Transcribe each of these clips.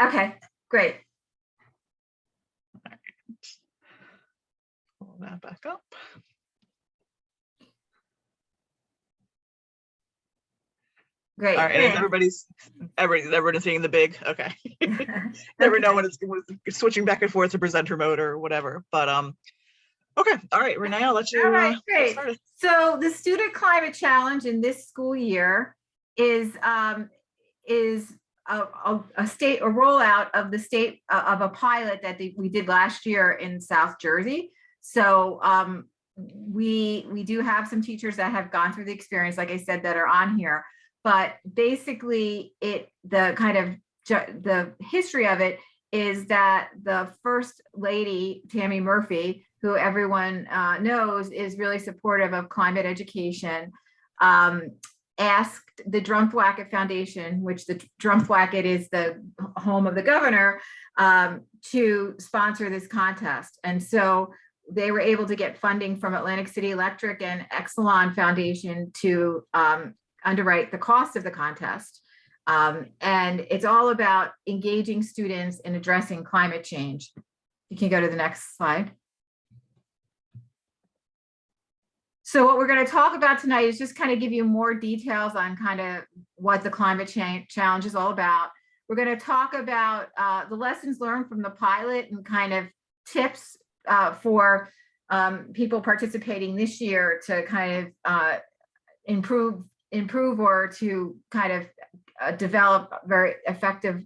Okay, great. Pull that back up. Great. All right, and everybody's seeing the big, okay. Never know when it's switching back and forth to presenter mode or whatever, but okay, all right, Renee, I'll let you all right, get great. started. So the Student Climate Challenge in this school year is a rollout of the state of a pilot that we did last year in South Jersey. So we do have some teachers that have gone through the experience, like I said, that are on here. But basically, the history of it is that the first lady, Tammy Murphy, who everyone knows is really supportive of climate education, asked the Drumthwacket Foundation, which the Drumthwacket is the home of the governor, to sponsor this contest. And so they were able to get funding from Atlantic City Electric and Exelon Foundation to underwrite the cost of the contest. And it's all about engaging students in addressing climate change. You can go to the next slide. So what we're going to talk about tonight is just kind of give you more details on kind of what the climate change challenge is all about. We're going to talk about the lessons learned from the pilot and kind of tips for people participating this year to kind of improve or to kind of develop very effective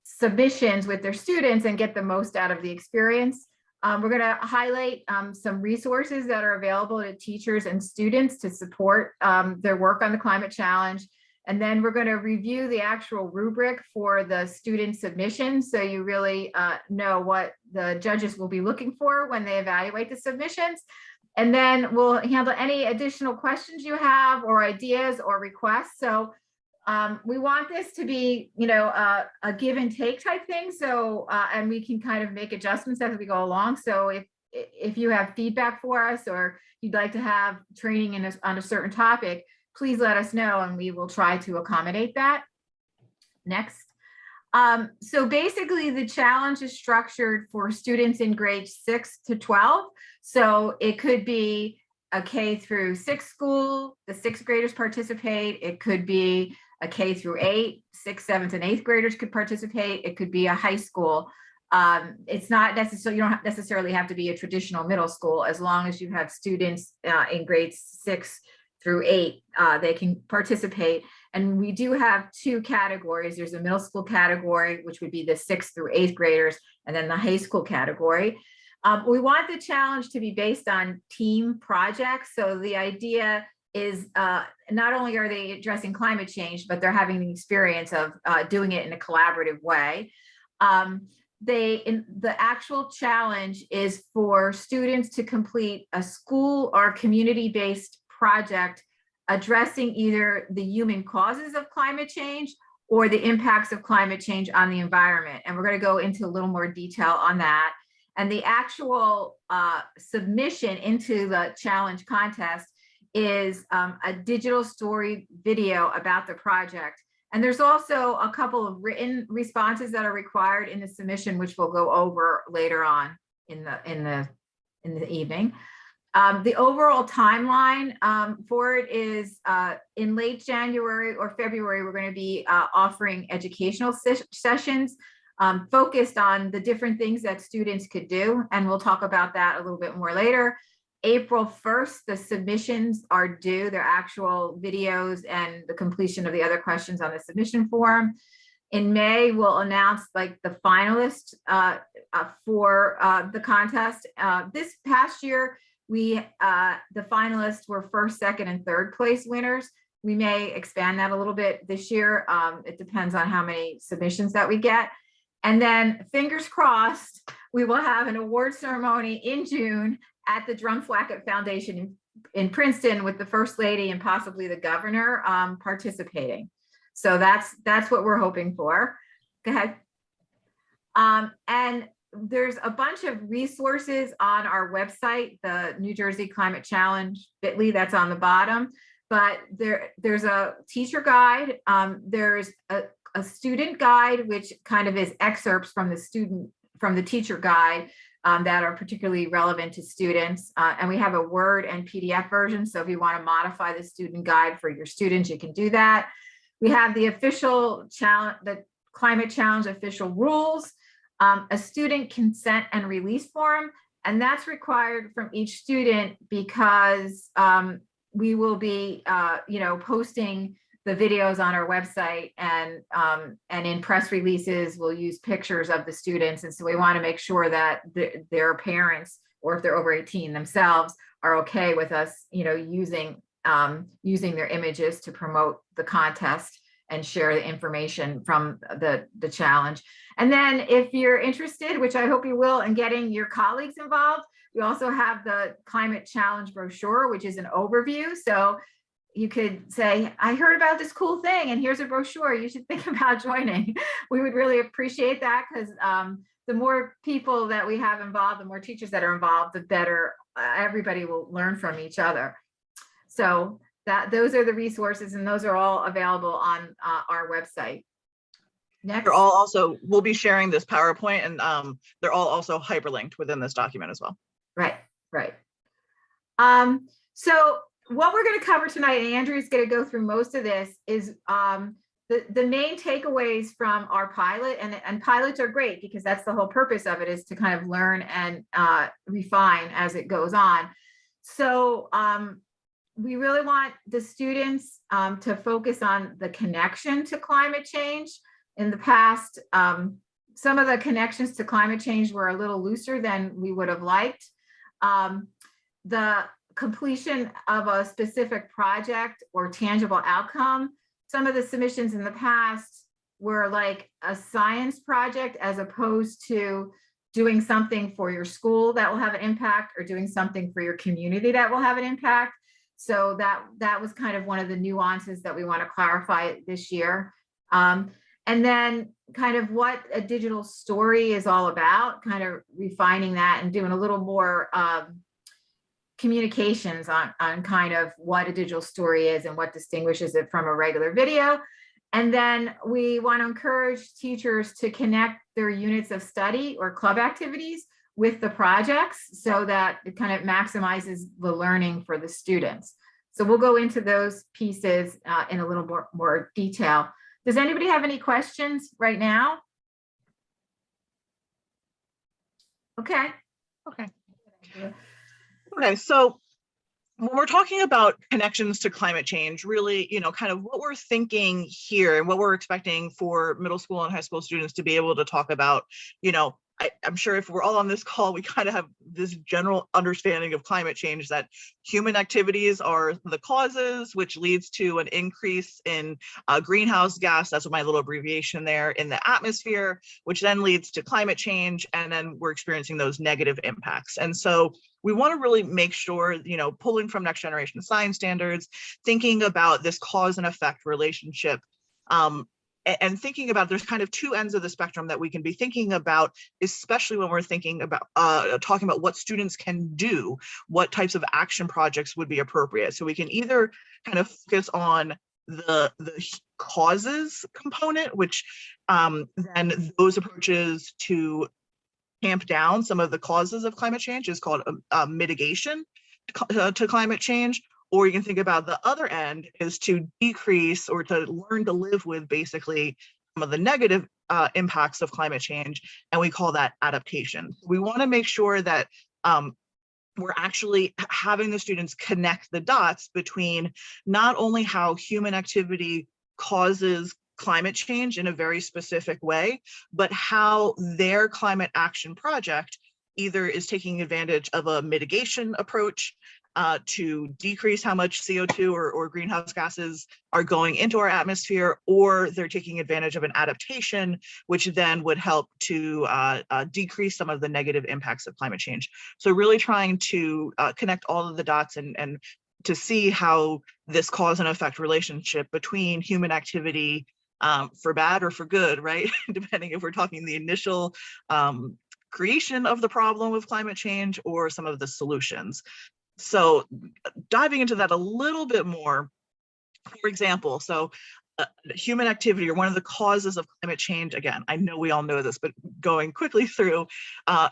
submissions with their students and get the most out of the experience. We're going to highlight some resources that are available to teachers and students to support their work on the climate challenge. And then we're going to review the actual rubric for the student submissions, so you really know what the judges will be looking for when they evaluate the submissions. And then we'll handle any additional questions you have or ideas or requests. So we want this to be, a give and take type thing. So, and we can kind of make adjustments as we go along. So if you have feedback for us or you'd like to have training on a certain topic, please let us know and we will try to accommodate that. Next. So basically the challenge is structured for students in grades 6 to 12. So it could be a K through 6 school, the 6th graders participate. It could be a K through 8, 6th, 7th, and 8th graders could participate. It could be a high school. It's not necessarily, you don't necessarily have to be a traditional middle school. As long as you have students in grades 6 through 8, they can participate. And we do have 2 categories. There's a middle school category, which would be the 6th through 8th graders, and then the high school category. We want the challenge to be based on team projects. So the idea is not only are they addressing climate change, but they're having the experience of doing it in a collaborative way. The actual challenge is for students to complete a school or community-based project addressing either the human causes of climate change or the impacts of climate change on the environment. And we're going to go into a little more detail on that. And the actual submission into the challenge contest is a digital story video about the project. And there's also a couple of written responses that are required in the submission, which we'll go over later on in the evening. The overall timeline for it is in late January or February, we're going to be offering educational sessions focused on the different things that students could do. And we'll talk about that a little bit more later. April 1st, the submissions are due, their actual videos and the completion of the other questions on the submission form. In May, we'll announce like the finalists for the contest. This past year, the finalists were 1st, 2nd, and 3rd place winners. We may expand that a little bit this year. It depends on how many submissions that we get. And then fingers crossed, we will have an award ceremony in June at the Drumthwacket Foundation in Princeton with the First Lady and possibly the governor participating. So that's what we're hoping for. Go ahead. And there's a bunch of resources on our website, the New Jersey Climate Challenge bit.ly, that's on the bottom. But there's a teacher guide. There's a a student guide, which kind of is excerpts from the teacher guide that are particularly relevant to students. And we have a Word and PDF version. So if you want to modify the student guide for your students, you can do that. We have the official challenge, the Climate Challenge official rules, a student consent and release form, and that's required from each student because we will be, posting the videos on our website, and in press releases, we'll use pictures of the students, and so we want to make sure that their parents, or if they're over 18 themselves, are okay with us, using their images to promote the contest and share the information from the challenge. And then if you're interested, which I hope you will, in getting your colleagues involved, we also have the Climate Challenge brochure, which is an overview. So you could say, I heard about this cool thing and here's a brochure, you should think about joining. We would really appreciate that, because the more people that we have involved, the more teachers that are involved, the better everybody will learn from each other. So those are the resources, and those are all available on our website. Next. They're all also, we'll be sharing this PowerPoint, and they're all also hyperlinked within this document as well. Right. So what we're going to cover tonight, and Andrew's going to go through most of this, is the main takeaways from our pilot, and pilots are great because that's the whole purpose of it, is to kind of learn and refine as it goes on. So we really want the students to focus on the connection to climate change. In the past, some of the connections to climate change were a little looser than we would have liked. The completion of a specific project or tangible outcome. Some of the submissions in the past were like a science project, as opposed to doing something for your school that will have an impact, or doing something for your community that will have an impact. So that was kind of one of the nuances that we want to clarify this year. And then kind of what a digital story is all about, kind of refining that and doing a little more communications on kind of what a digital story is and what distinguishes it from a regular video. And then we want to encourage teachers to connect their units of study or club activities with the projects, so that it kind of maximizes the learning for the students. So we'll go into those pieces in a little more detail. Does anybody have any questions right now? Okay. Okay, so when we're talking about connections to climate change, really, kind of what we're thinking here and what we're expecting for middle school and high school students to be able to talk about, I'm sure if we're all on this call, we kind of have this general understanding of climate change, that human activities are the causes, which leads to an increase in greenhouse gas, that's my little abbreviation there, in the atmosphere, which then leads to climate change, and then we're experiencing those negative impacts. And so we want to really make sure, pulling from next generation science standards, thinking about this cause and effect relationship, and thinking about, there's kind of two ends of the spectrum that we can be thinking about, especially when we're thinking about talking about what students can do, what types of action projects would be appropriate. So we can either kind of focus on the causes component, which then those approaches to tamp down some of the causes of climate change is called mitigation to climate change. Or you can think about the other end is to decrease, or to learn to live with, basically, some of the negative impacts of climate change, and we call that adaptation. We want to make sure that we're actually having the students connect the dots between not only how human activity causes climate change in a very specific way, but how their climate action project either is taking advantage of a mitigation approach to decrease how much CO2 or greenhouse gases are going into our atmosphere, or they're taking advantage of an adaptation, which then would help to decrease some of the negative impacts of climate change. So really trying to connect all of the dots and to see how this cause and effect relationship between human activity, for bad or for good, right? Depending if we're talking the initial creation of the problem with climate change or some of the solutions. So diving into that a little bit more, for example, so human activity, or one of the causes of climate change, again, I know we all know this, but going quickly through,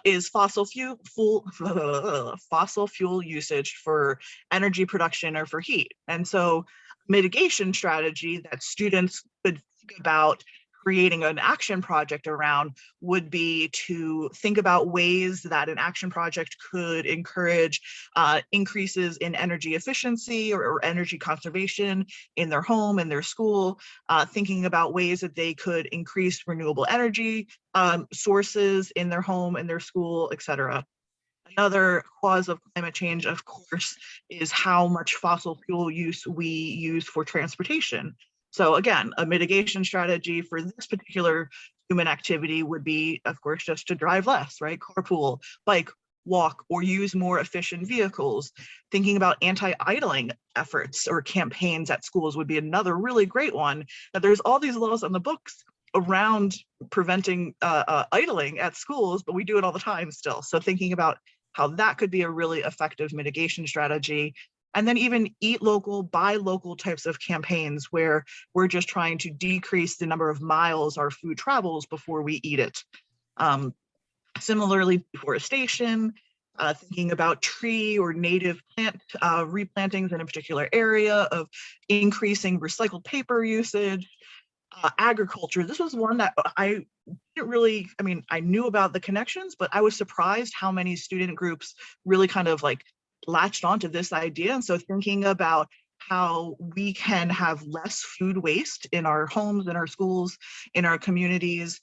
is fossil fuel usage for energy production or for heat. And so mitigation strategy that students could think about creating an action project around would be to think about ways that an action project could encourage increases in energy efficiency or energy conservation in their home and their school, thinking about ways that they could increase renewable energy sources in their home and their school, etc. Another cause of climate change, of course, is how much fossil fuel use we use for transportation. So again, a mitigation strategy for this particular human activity would be, of course, just to drive less, right? Carpool, bike, walk, or use more efficient vehicles. Thinking about anti-idling efforts or campaigns at schools would be another really great one. Now, there's all these laws on the books around preventing idling at schools, but we do it all the time still. So thinking about how that could be a really effective mitigation strategy. And then even eat local, buy local types of campaigns where we're just trying to decrease the number of miles our food travels before we eat it. Similarly, deforestation, thinking about tree or native plant replantings in a particular area, of increasing recycled paper usage. Agriculture, this was one that I didn't really, I mean, I knew about the connections, but I was surprised how many student groups really kind of like latched onto this idea. And so thinking about how we can have less food waste in our homes, in our schools, in our communities,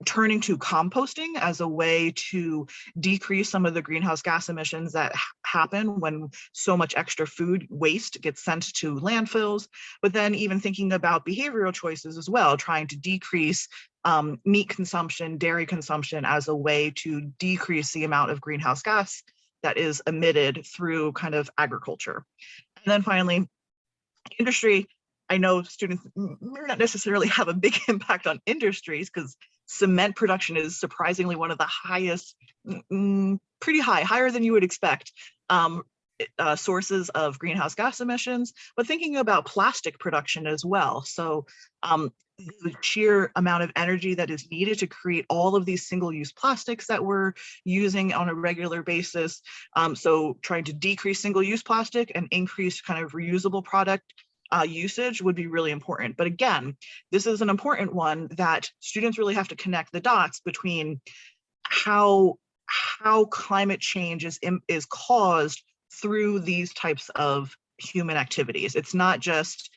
turning to composting as a way to decrease some of the greenhouse gas emissions that happen when so much extra food waste gets sent to landfills, but then even thinking about behavioral choices as well, trying to decrease meat consumption, dairy consumption as a way to decrease the amount of greenhouse gas that is emitted through kind of agriculture. And then finally, industry. I know students may not necessarily have a big impact on industries because cement production is surprisingly one of the highest, pretty high, higher than you would expect, sources of greenhouse gas emissions, but thinking about plastic production as well. So the sheer amount of energy that is needed to create all of these single-use plastics that we're using on a regular basis. So trying to decrease single-use plastic and increase kind of reusable product usage would be really important. But again, this is an important one that students really have to connect the dots between how climate change is caused through these types of human activities. It's not just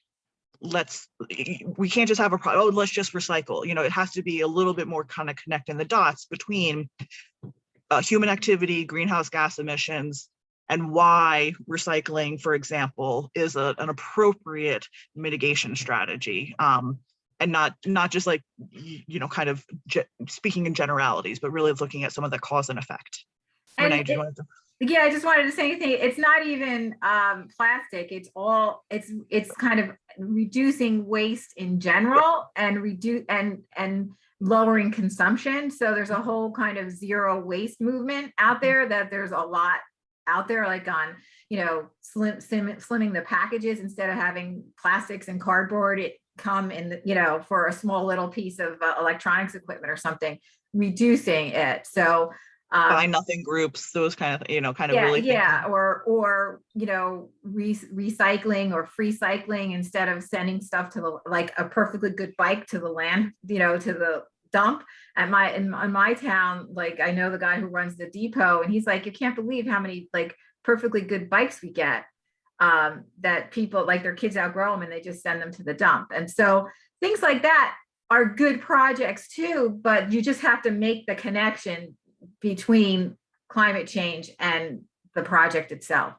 we can't just have let's just recycle. You know, it has to be a little bit more kind of connecting the dots between human activity, greenhouse gas emissions, and why recycling, for example, is an appropriate mitigation strategy, and not just like, you know, kind of speaking in generalities, but really looking at some of the cause and effect. Renee, do you want to? Yeah, I just wanted to say anything. It's not even plastic. It's kind of reducing waste in general and lowering consumption. So there's a whole kind of zero waste movement out there that there's a lot out there, like on, you know, slimming the packages. Instead of having plastics and cardboard, it come in the, you know, for a small little piece of electronics equipment or something, reducing it. So buy nothing groups, those kind of, you know, kind of yeah, really yeah, or you know, recycling or free cycling, instead of sending stuff to the, like a perfectly good bike to the land, you know, to the dump. In my town, like, I know the guy who runs the depot, and he's like, you can't believe how many like perfectly good bikes we get, that people, like, their kids outgrow them and they just send them to the dump. And so things like that are good projects too, but you just have to make the connection between climate change and the project itself.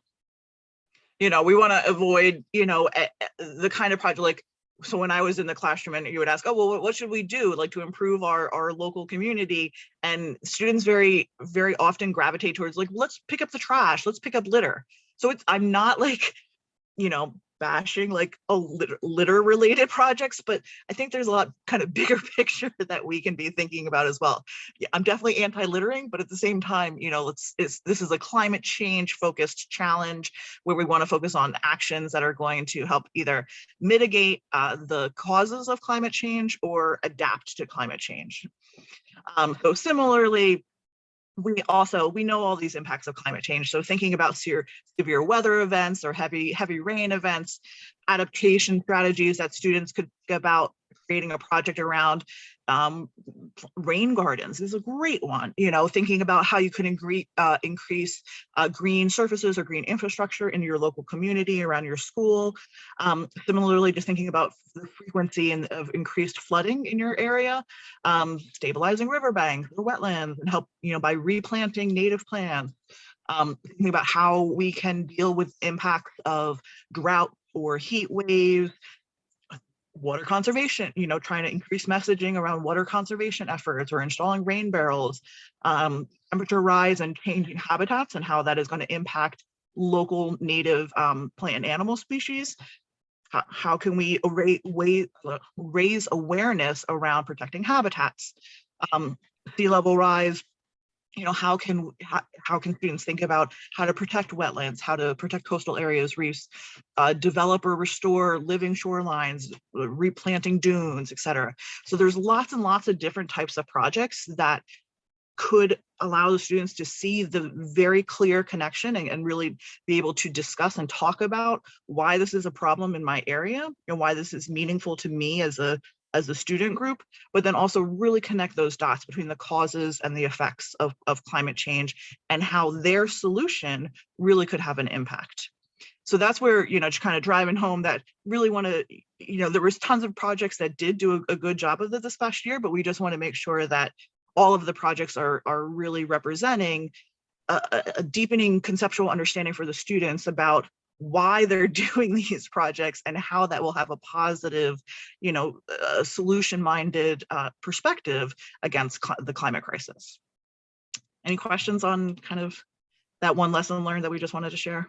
You know, we want to avoid, you know, the kind of project, like, so when I was in the classroom and you would ask, oh, well, what should we do, like, to improve our local community? And students very, very often gravitate towards, like, let's pick up the trash, let's pick up litter. So I'm not like, you know, bashing like a litter related projects, but I think there's a lot kind of bigger picture that we can be thinking about as well. Yeah, I'm definitely anti-littering, but at the same time, you know, this is a climate change focused challenge where we want to focus on actions that are going to help either mitigate the causes of climate change or adapt to climate change. So similarly, we know all these impacts of climate change. So thinking about severe weather events or heavy rain events, adaptation strategies that students could think about creating a project around. Rain gardens is a great one, you know, thinking about how you could increase green surfaces or green infrastructure in your local community around your school. Similarly, just thinking about the frequency of increased flooding in your area, stabilizing riverbanks or wetlands, and help, you know, by replanting native plants. Thinking about how we can deal with impacts of drought or heat waves, water conservation, you know, trying to increase messaging around water conservation efforts or installing rain barrels, temperature rise and changing habitats and how that is going to impact local native plant and animal species. How can we raise awareness around protecting habitats? Sea level rise, you know, how can students think about how to protect wetlands, how to protect coastal areas, reefs, develop or restore living shorelines, replanting dunes, etc. So there's lots and lots of different types of projects that could allow the students to see the very clear connection and really be able to discuss and talk about why this is a problem in my area and why this is meaningful to me as a student group, but then also really connect those dots between the causes and the effects of climate change and how their solution really could have an impact. So that's where, you know, just kind of driving home that really want to, you know, there was tons of projects that did do a good job of it this past year, but we just want to make sure that all of the projects are really representing a deepening conceptual understanding for the students about why they're doing these projects and how that will have a positive, you know, solution-minded perspective against the climate crisis. Any questions on kind of that one lesson learned that we just wanted to share?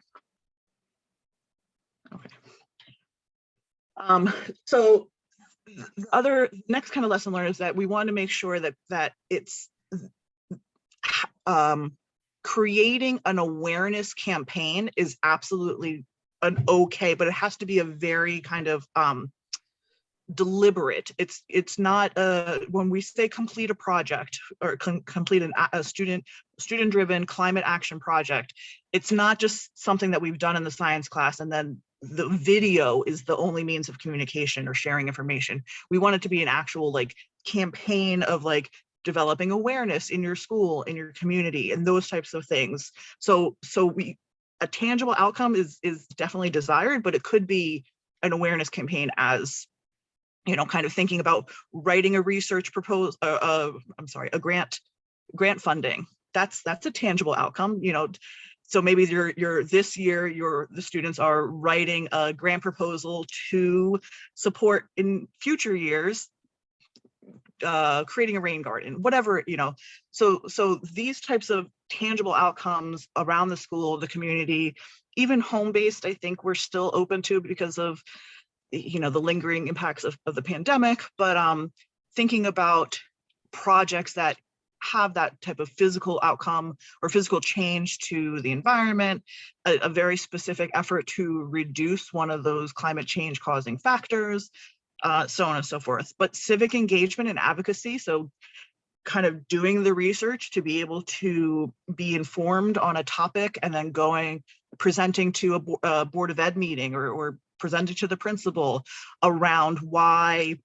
Okay. So the other next kind of lesson learned is that we want to make sure that it's creating an awareness campaign is absolutely an okay, but it has to be a very kind of deliberate. It's not when we say complete a project or complete a student-driven climate action project, it's not just something that we've done in the science class and then the video is the only means of communication or sharing information. We want it to be an actual like campaign of like developing awareness in your school, in your community, and those types of things. So a tangible outcome is definitely desired, but it could be an awareness campaign as, you know, kind of thinking about writing a research proposal, a grant funding. That's a tangible outcome, you know. So maybe this year the students are writing a grant proposal to support in future years creating a rain garden, whatever, you know. So these types of tangible outcomes around the school, the community, even home-based, I think we're still open to because of, you know, the lingering impacts of the pandemic, but thinking about projects that have that type of physical outcome or physical change to the environment, a very specific effort to reduce one of those climate change causing factors, so on and so forth. But civic engagement and advocacy, so kind of doing the research to be able to be informed on a topic and then presenting to a board of ed meeting or presenting to the principal around why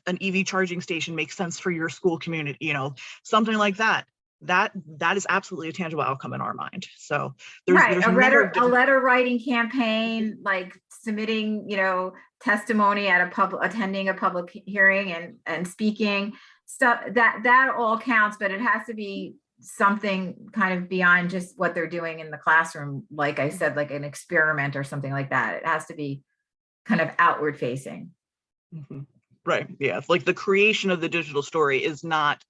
an EV charging station makes sense for your school community, you know, something like that. That is absolutely a tangible outcome in our mind. So there's a letter writing campaign, like submitting, you know, testimony at attending a public hearing and speaking stuff, that all counts, but it has to be something kind of beyond just what they're doing in the classroom. Like I said, like an experiment or something like that. It has to be kind of outward facing. Mm-hmm. Right. Yeah. It's like the creation of the digital story is not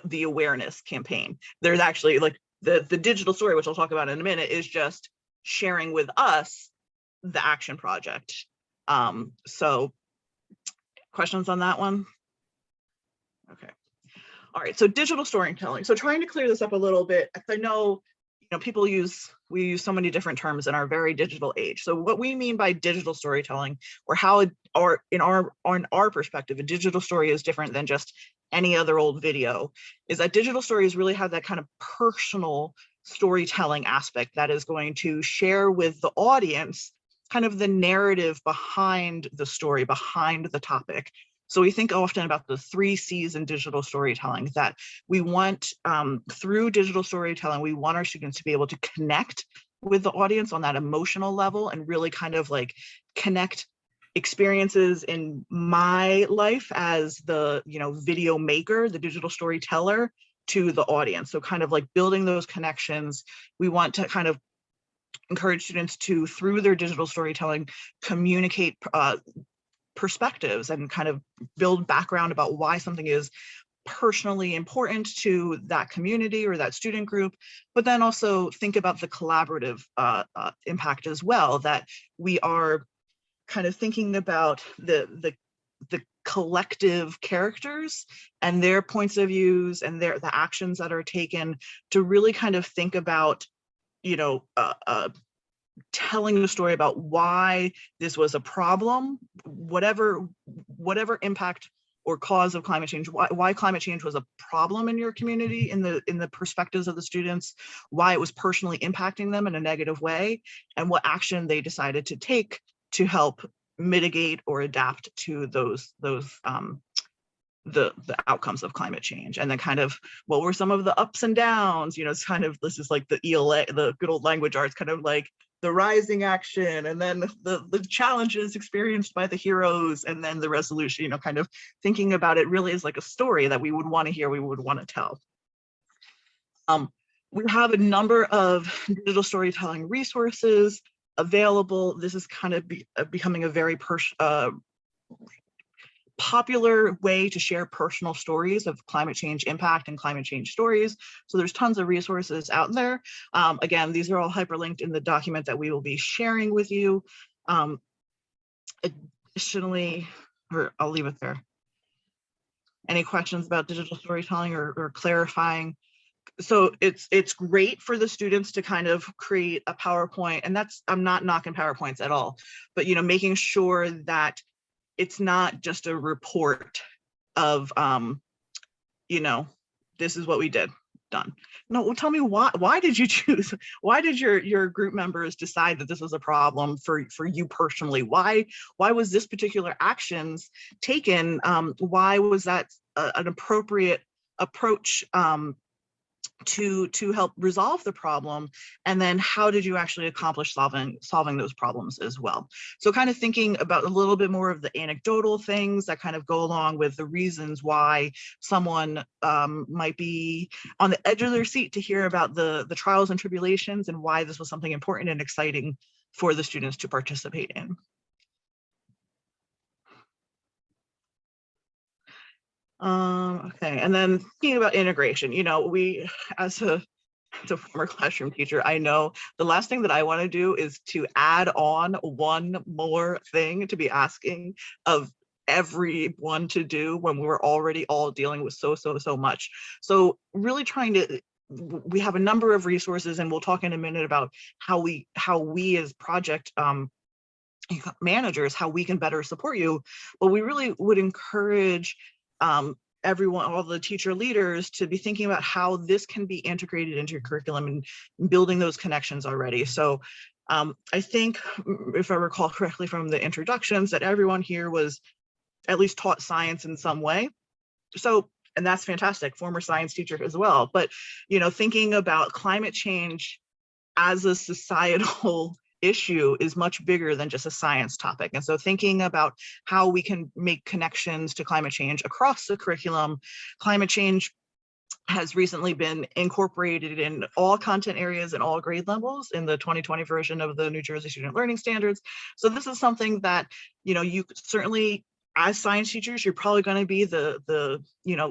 the awareness campaign. There's actually like the digital story, which I'll talk about in a minute, is just sharing with us the action project. So questions on that one? Okay. All right, so digital storytelling. So trying to clear this up a little bit. I know, we use so many different terms in our very digital age. So what we mean by digital storytelling, or how, or in our perspective, a digital story is different than just any other old video, is that digital stories really have that kind of personal storytelling aspect that is going to share with the audience kind of the narrative behind the story, behind the topic. So we think often about the 3 C's in digital storytelling, that we want, through digital storytelling, we want our students to be able to connect with the audience on that emotional level and really kind of like connect experiences in my life as the, video maker, the digital storyteller, to the audience. So kind of like building those connections. We want to kind of encourage students to, through their digital storytelling, communicate perspectives and kind of build background about why something is personally important to that community or that student group, but then also think about the collaborative impact as well, that we are kind of thinking about the collective characters and their points of views and the actions that are taken, to really kind of think about, telling the story about why this was a problem, whatever impact or cause of climate change, why climate change was a problem in your community, in the perspectives of the students, why it was personally impacting them in a negative way, and what action they decided to take to help mitigate or adapt to those the outcomes of climate change. And then kind of what were some of the ups and downs, it's kind of, this is like the ELA, the good old language arts, kind of like the rising action, and then the challenges experienced by the heroes, and then the resolution, kind of thinking about it really as like a story that we would want to hear, we would want to tell. We have a number of digital storytelling resources available. This is kind of becoming a very popular way to share personal stories of climate change impact and climate change stories. So there's tons of resources out there. Again, these are all hyperlinked in the document that we will be sharing with you. Additionally, or I'll leave it there. Any questions about digital storytelling or clarifying? So it's great for the students to kind of create a PowerPoint, and I'm not knocking PowerPoints at all, but making sure that it's not just a report of, this is what we did, done. No, well, tell me why did you choose, why did your group members decide that this was a problem for you personally? Why was this particular actions taken? Why was that an appropriate approach to help resolve the problem? And then how did you actually accomplish solving those problems as well? So kind of thinking about a little bit more of the anecdotal things that kind of go along with the reasons why someone might be on the edge of their seat to hear about the trials and tribulations, and why this was something important and exciting for the students to participate in. Okay, and then thinking about integration, we, as a former classroom teacher, I know the last thing that I want to do is to add on one more thing to be asking of everyone to do when we're already all dealing with so much. So really trying to, we have a number of resources, and we'll talk in a minute about how we as project managers, how we can better support you. But we really would encourage everyone, all the teacher leaders, to be thinking about how this can be integrated into your curriculum and building those connections already. So I think, if I recall correctly from the introductions, that everyone here was at least taught science in some way. So, and that's fantastic, former science teacher as well. But, thinking about climate change as a societal issue is much bigger than just a science topic. And so thinking about how we can make connections to climate change across the curriculum. Climate change has recently been incorporated in all content areas and all grade levels in the 2020 version of the New Jersey Student Learning Standards. So this is something that, you certainly as science teachers, you're probably going to be the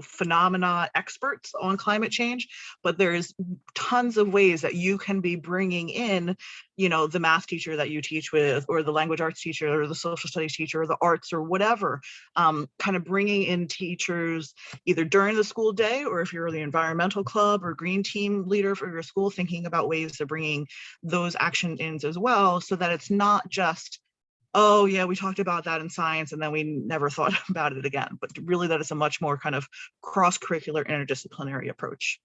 phenomena experts on climate change, but there's tons of ways that you can be bringing in, the math teacher that you teach with, or the language arts teacher, or the social studies teacher, or the arts, or whatever, kind of bringing in teachers either during the school day, or if you're the environmental club or green team leader for your school, thinking about ways of bringing those action ins as well, so that it's not just, oh yeah, we talked about that in science and then we never thought about it again, but really that is a much more kind of cross-curricular interdisciplinary approach.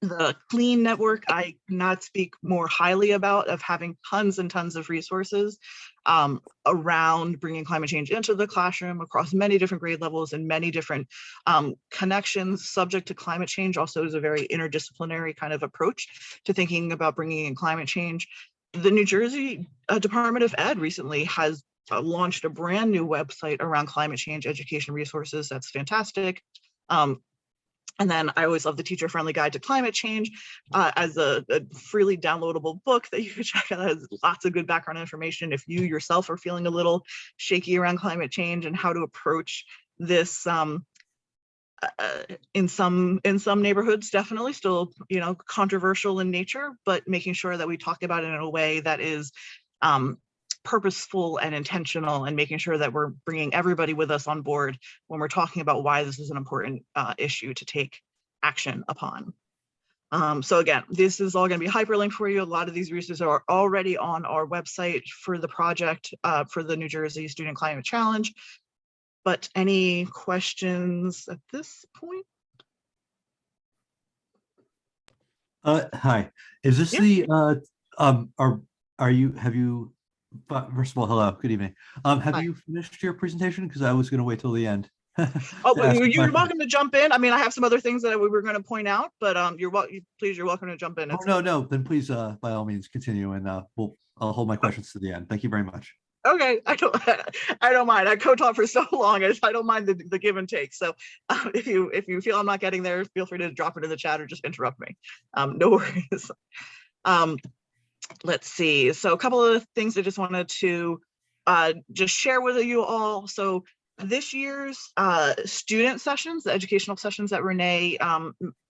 The CLEAN network, I cannot speak more highly about, of having tons and tons of resources around bringing climate change into the classroom across many different grade levels and many different connections. Subject to climate change also is a very interdisciplinary kind of approach to thinking about bringing in climate change. The New Jersey Department of Ed recently has launched a brand new website around climate change education resources. That's fantastic. And then I always love the Teacher Friendly Guide to Climate Change as a freely downloadable book that you can check out. It has lots of good background information if you yourself are feeling a little shaky around climate change and how to approach this in some neighborhoods, definitely still, controversial in nature, but making sure that we talk about it in a way that is purposeful and intentional, and making sure that we're bringing everybody with us on board when we're talking about why this is an important issue to take action upon. So again, this is all going to be hyperlinked for you. A lot of these resources are already on our website for the project for the New Jersey Student Climate Challenge. But any questions at this point? Hi, is this the first of all, hello, good evening. Have Hi. you finished your presentation? Because I was going to wait till the end. Oh, but you're welcome to jump in. I mean, I have some other things that we were going to point out, but you're welcome to jump in. Oh, no, then please, by all means, continue, and I'll hold my questions to the end. Thank you very much. Okay, I don't mind. I co-taught for so long, I don't mind the give and take. So if you feel I'm not getting there, feel free to drop it in the chat or just interrupt me. No worries. Let's see. So a couple of things I just wanted to just share with you all. So this year's student sessions, the educational sessions that Renee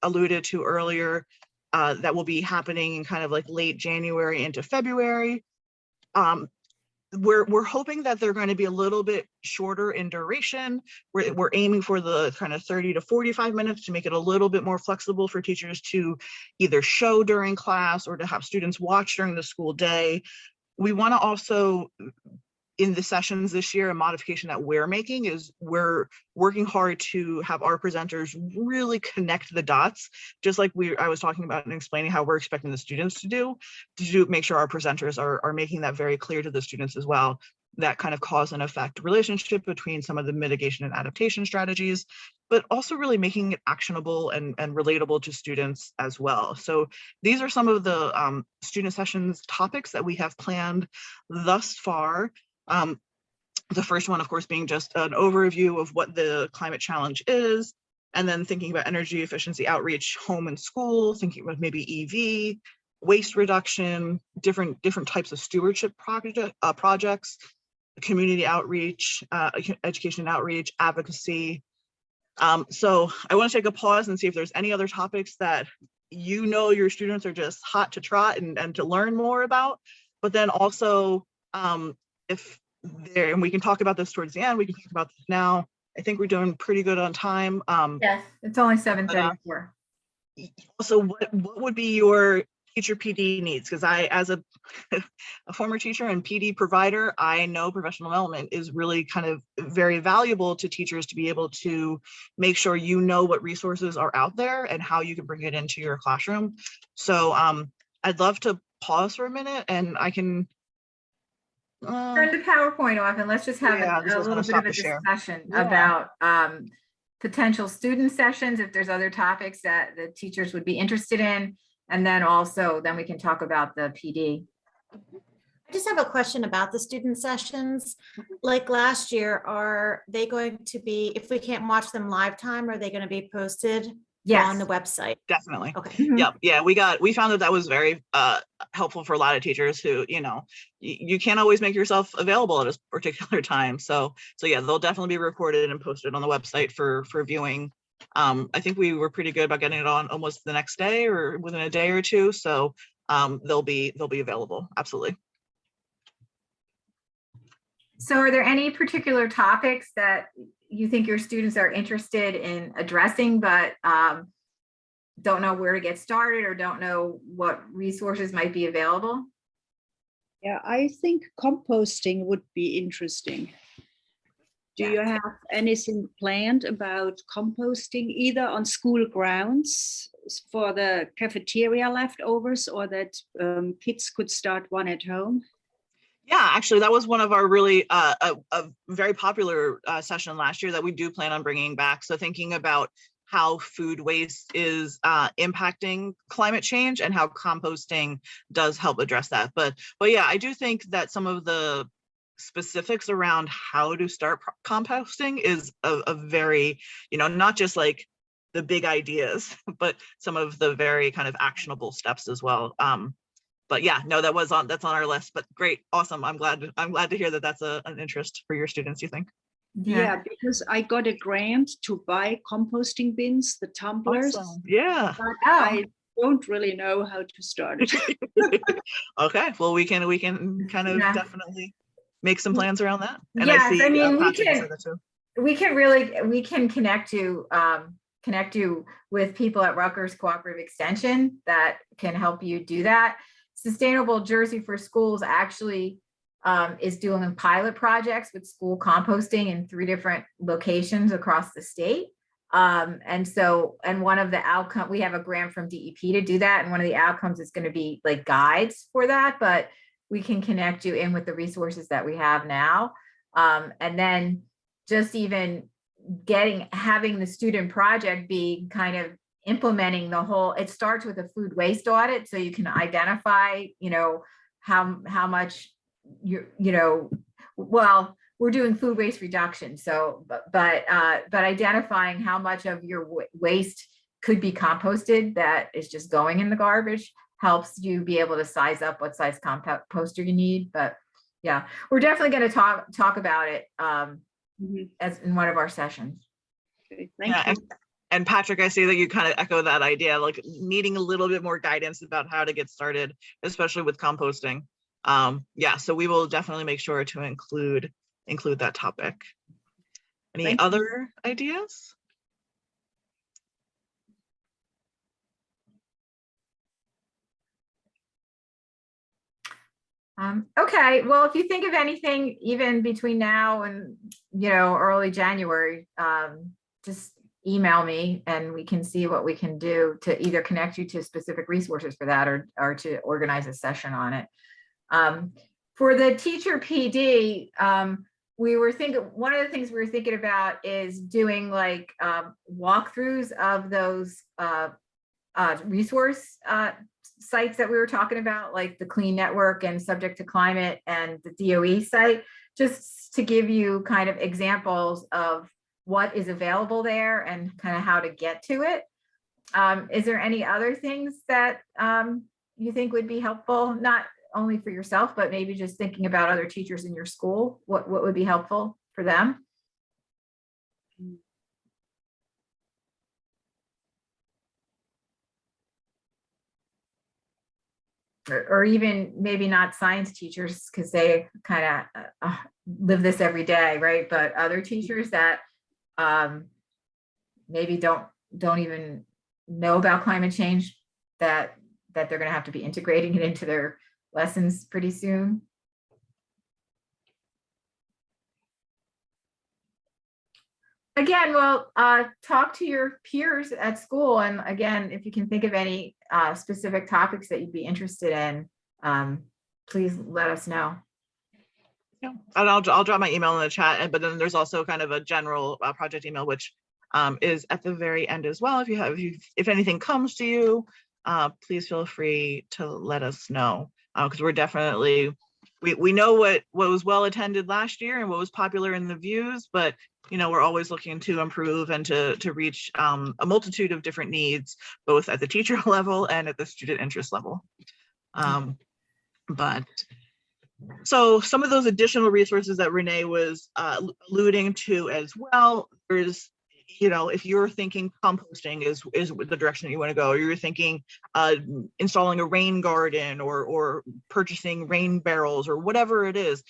alluded to earlier, that will be happening in kind of like late January into February. We're hoping that they're going to be a little bit shorter in duration. We're aiming for the kind of 30 to 45 minutes to make it a little bit more flexible for teachers to either show during class or to have students watch during the school day. We want to also, in the sessions this year, a modification that we're making is we're working hard to have our presenters really connect the dots, just like I was talking about and explaining how we're expecting the students to do, make sure our presenters are making that very clear to the students as well. That kind of cause and effect relationship between some of the mitigation and adaptation strategies, but also really making it actionable and relatable to students as well. So these are some of the student sessions topics that we have planned thus far. The first one, of course, being just an overview of what the climate challenge is, and then thinking about energy efficiency outreach, home and school, thinking about maybe EV, waste reduction, different types of stewardship projects, community outreach, education and outreach, advocacy. So I want to take a pause and see if there's any other topics that your students are just hot to trot and to learn more about, but then also and we can talk about this towards the end, we can talk about this now. I think we're doing pretty good on time. Yes, it's only 7:34. So what would be your teacher PD needs? Because I, as a former teacher and PD provider, I know professional development is really kind of very valuable to teachers to be able to make sure what resources are out there and how you can bring it into your classroom. So I'd love to pause for a minute and I can turn the PowerPoint off and let's just have a little bit of a discussion about potential student sessions, if there's other topics that the teachers would be interested in, and then we can talk about the PD. I just have a question about the student sessions. Like last year, are they going to be, if we can't watch them live time, are they going to be posted Yes. on the website? Definitely. Okay. Mhm. Yep. Yeah, we found that was very helpful for a lot of teachers who, you can't always make yourself available at a particular time. So yeah, they'll definitely be recorded and posted on the website for viewing. I think we were pretty good about getting it on almost the next day or within a day or two. So they'll be available. Absolutely. So are there any particular topics that you think your students are interested in addressing, but don't know where to get started or don't know what resources might be available? Yeah, I think composting would be interesting. Do you have anything planned about composting, either on school grounds for the cafeteria leftovers, or that kids could start one at home? Yeah, actually, that was one of our really a very popular session last year that we do plan on bringing back. So thinking about how food waste is impacting climate change and how composting does help address that. But yeah, I do think that some of the specifics around how to start composting is a very, not just like the big ideas, but some of the very kind of actionable steps as well. But yeah, no, that's on our list. But great, awesome. I'm glad to hear that that's an interest for your students, you think? Yeah, because I got a grant to buy composting bins, the tumblers. Awesome. Yeah. But Oh. I don't really know how to start it. Okay, well, we can kind of Yeah. definitely make some plans around that. And Yes, I see I mean, we Patrick can- said that too. we can connect you with people at Rutgers Cooperative Extension that can help you do that. Sustainable Jersey for Schools actually is doing pilot projects with school composting in 3 different locations across the state. And one of the outcomes, we have a grant from DEP to do that. And one of the outcomes is going to be like guides for that, but we can connect you in with the resources that we have now. And then just even having the student project be kind of implementing the whole, it starts with a food waste audit. So you can identify, how much well, we're doing food waste reduction. So, but identifying how much of your waste could be composted that is just going in the garbage helps you be able to size up what size composter you need. But yeah, we're definitely going to talk about it as in one of our sessions. Okay, thank you. And Patrick, I see that you kind of echo that idea, like needing a little bit more guidance about how to get started, especially with composting. Yeah, so we will definitely make sure to include that topic. Any other ideas? Okay, well, if you think of anything, even between now and, early January, just email me and we can see what we can do to either connect you to specific resources for that or to organize a session on it. For the teacher PD, one of the things we were thinking about is doing like walkthroughs of those resource sites that we were talking about, like the Clean Network and Subject to Climate and the DOE site, just to give you kind of examples of what is available there and kind of how to get to it. Is there any other things that you think would be helpful, not only for yourself, but maybe just thinking about other teachers in your school? What would be helpful for them? Or even maybe not science teachers, because they kind of live this every day, right? But other teachers that maybe don't even know about climate change, that they're going to have to be integrating it into their lessons pretty soon. Again, well, talk to your peers at school. And again, if you can think of any specific topics that you'd be interested in, please let us know. Yeah, and I'll drop my email in the chat, but then there's also kind of a general project email, which is at the very end as well. If anything comes to you, please feel free to let us know, because we're definitely, we know what was well attended last year and what was popular in the views, but we're always looking to improve and to reach a multitude of different needs, both at the teacher level and at the student interest level. But so some of those additional resources that Renee was alluding to as well, there's, if you're thinking composting is the direction that you want to go, or you're thinking installing a rain garden or purchasing rain barrels or whatever it is,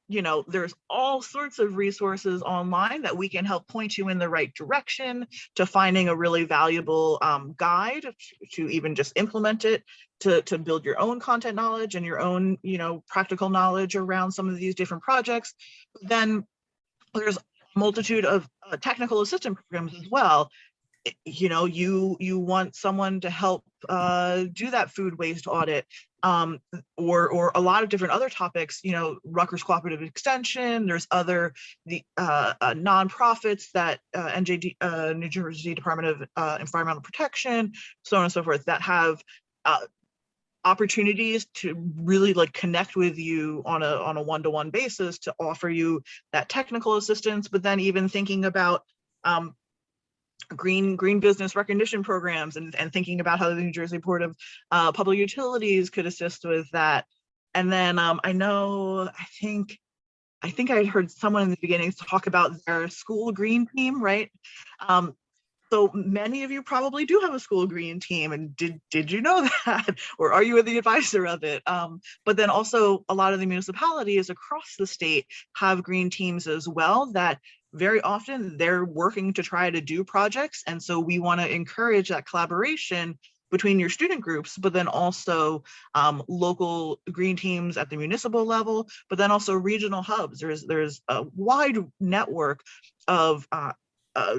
there's all sorts of resources online that we can help point you in the right direction to finding a really valuable guide to even just implement it, to build your own content knowledge and your own, practical knowledge around some of these different projects. Then there's a multitude of technical assistance programs as well. You want someone to help do that food waste audit, or a lot of different other topics, Rutgers Cooperative Extension, there's other nonprofits that New Jersey Department of Environmental Protection, so on and so forth, that have opportunities to really connect with you on a one-to-one basis to offer you that technical assistance, but then even thinking about green business recognition programs and thinking about how the New Jersey Board of Public Utilities could assist with that. And then I think I had heard someone in the beginning talk about their school green team, right? So many of you probably do have a school green team, and did you know that? Or are you the advisor of it? But then also a lot of the municipalities across the state have green teams as well, that very often they're working to try to do projects. And so we want to encourage that collaboration between your student groups, but then also local green teams at the municipal level, but then also regional hubs. There's a wide network of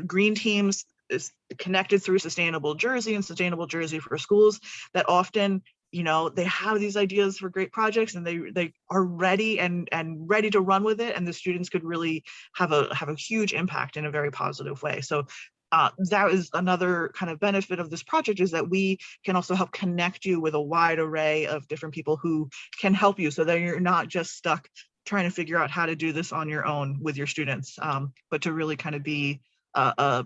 green teams is connected through Sustainable Jersey and Sustainable Jersey for Schools that often, they have these ideas for great projects and they are ready and ready to run with it, and the students could really have a huge impact in a very positive way. So that is another kind of benefit of this project, is that we can also help connect you with a wide array of different people who can help you, so that you're not just stuck trying to figure out how to do this on your own with your students, but to really kind of be a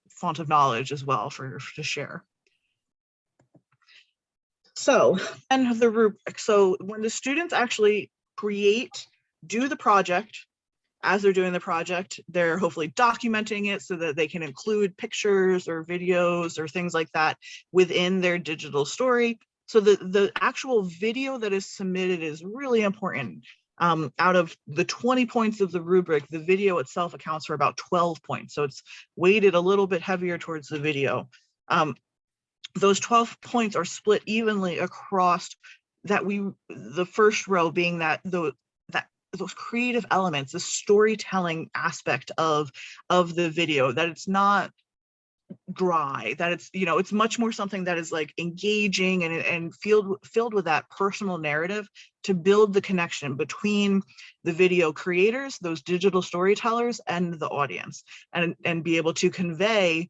font of knowledge as well to share. So, and the rubric. So when the students actually do the project, as they're doing the project, they're hopefully documenting it so that they can include pictures or videos or things like that within their digital story. So the actual video that is submitted is really important. Out of the 20 points of the rubric, the video itself accounts for about 12 points. So it's weighted a little bit heavier towards the video. Those 12 points are split evenly across the first row being those creative elements, the storytelling aspect of the video, that it's not dry, that it's much more something that is engaging and filled with that personal narrative to build the connection between the video creators, those digital storytellers, and the audience, and be able to convey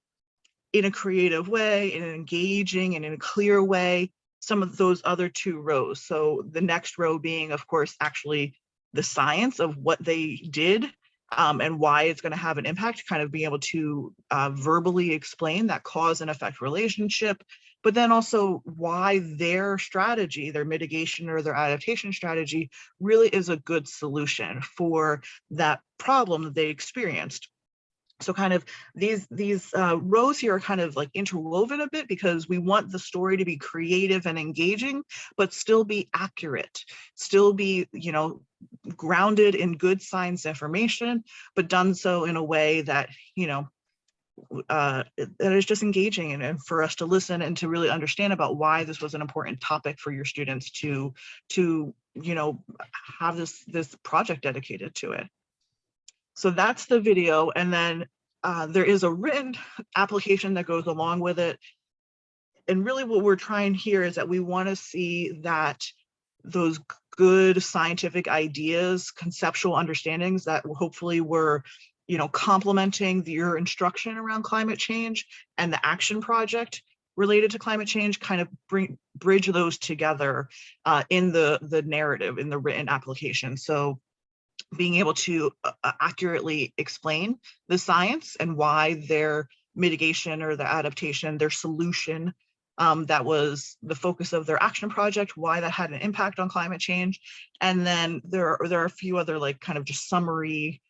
in a creative way, in an engaging and in a clear way, some of those other two rows. So the next row being, of course, actually the science of what they did, and why it's going to have an impact, kind of being able to verbally explain that cause and effect relationship, but then also why their strategy, their mitigation or their adaptation strategy, really is a good solution for that problem that they experienced. So kind of these rows here are kind of interwoven a bit, because we want the story to be creative and engaging, but still be accurate, still be, grounded in good science information, but done so in a way that, that is just engaging and for us to listen and to really understand about why this was an important topic for your students to have this project dedicated to it. So that's the video. And then there is a written application that goes along with it. And really what we're trying here is that we want to see that those good scientific ideas, conceptual understandings that hopefully were, complementing your instruction around climate change and the action project related to climate change, kind of bridge those together in the narrative, in the written application. So being able to accurately explain the science and why their mitigation or the adaptation, their solution, that was the focus of their action project, why that had an impact on climate change. And then there are a few other like kind of just summary,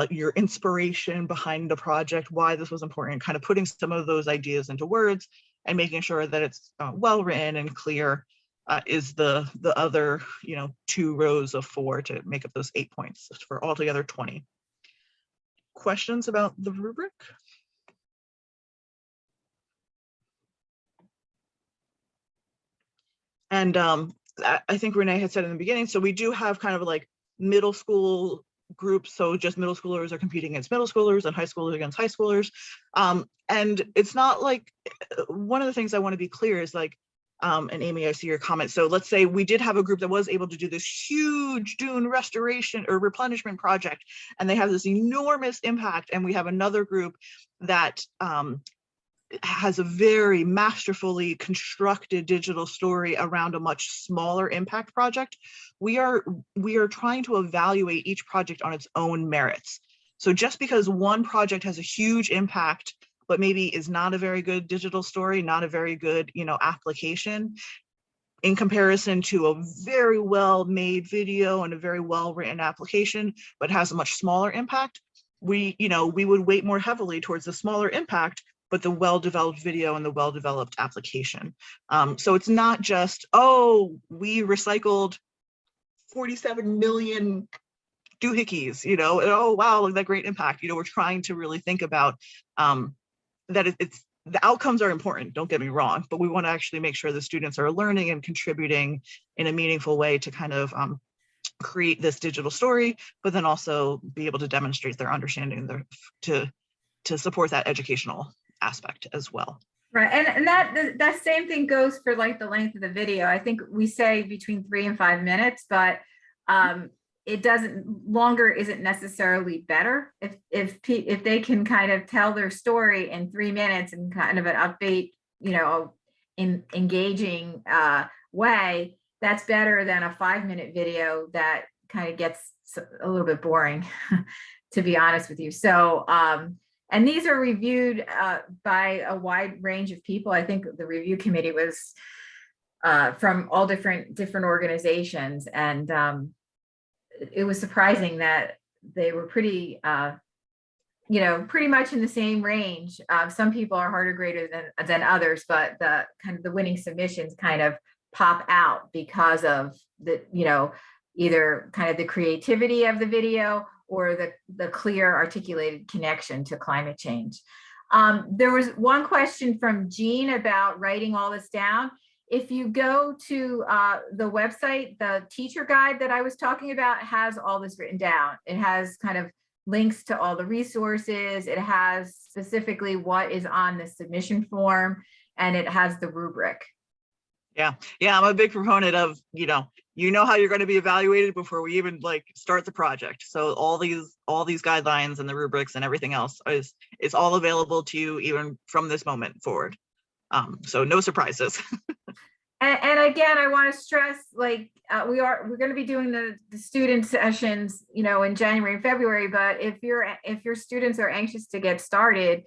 your inspiration behind the project, why this was important, kind of putting some of those ideas into words and making sure that it's well written and clear, is the other, 2 rows of 4 to make up those 8 points for altogether 20. Questions about the rubric? And I think Renee had said in the beginning, so we do have kind of like middle school groups. So just middle schoolers are competing against middle schoolers and high schoolers against high schoolers. And it's not like, one of the things I want to be clear is like, and Amy, I see your comment. So let's say we did have a group that was able to do this huge dune restoration or replenishment project, and they have this enormous impact. And we have another group that has a very masterfully constructed digital story around a much smaller impact project. We are trying to evaluate each project on its own merits. So just because one project has a huge impact, but maybe is not a very good digital story, not a very good, application, in comparison to a very well made video and a very well written application, but has a much smaller impact, we would weight more heavily towards the smaller impact, but the well-developed video and the well-developed application. So it's not just, oh, we recycled 47 million doohickeys, and, oh, wow, look at that great impact. We're trying to really think about that it's the outcomes are important, don't get me wrong, but we want to actually make sure the students are learning and contributing in a meaningful way to kind of create this digital story, but then also be able to demonstrate their understanding to support that educational aspect as well. Right, and that same thing goes for like the length of the video. I think we say between 3 and 5 minutes, but it longer isn't necessarily better. If they can kind of tell their story in 3 minutes in kind of an upbeat, engaging way, that's better than a 5-minute video that kind of gets a little bit boring, to be honest with you. So, and these are reviewed by a wide range of people. I think the review committee was from all different organizations, and it was surprising that they were pretty, pretty much in the same range. Some people are harder graded than others, but the kind of the winning submissions kind of pop out because of the, either kind of the creativity of the video or the clear articulated connection to climate change. There was one question from Jean about writing all this down. If you go to the website, the teacher guide that I was talking about has all this written down. It has kind of links to all the resources. It has specifically what is on the submission form, and it has the rubric. Yeah, I'm a big proponent of, how you're going to be evaluated before we even start the project. So all these guidelines and the rubrics and everything else is all available to you even from this moment forward. So no surprises. And again, I want to stress, we're going to be doing the student sessions, in January and February. But if your students are anxious to get started,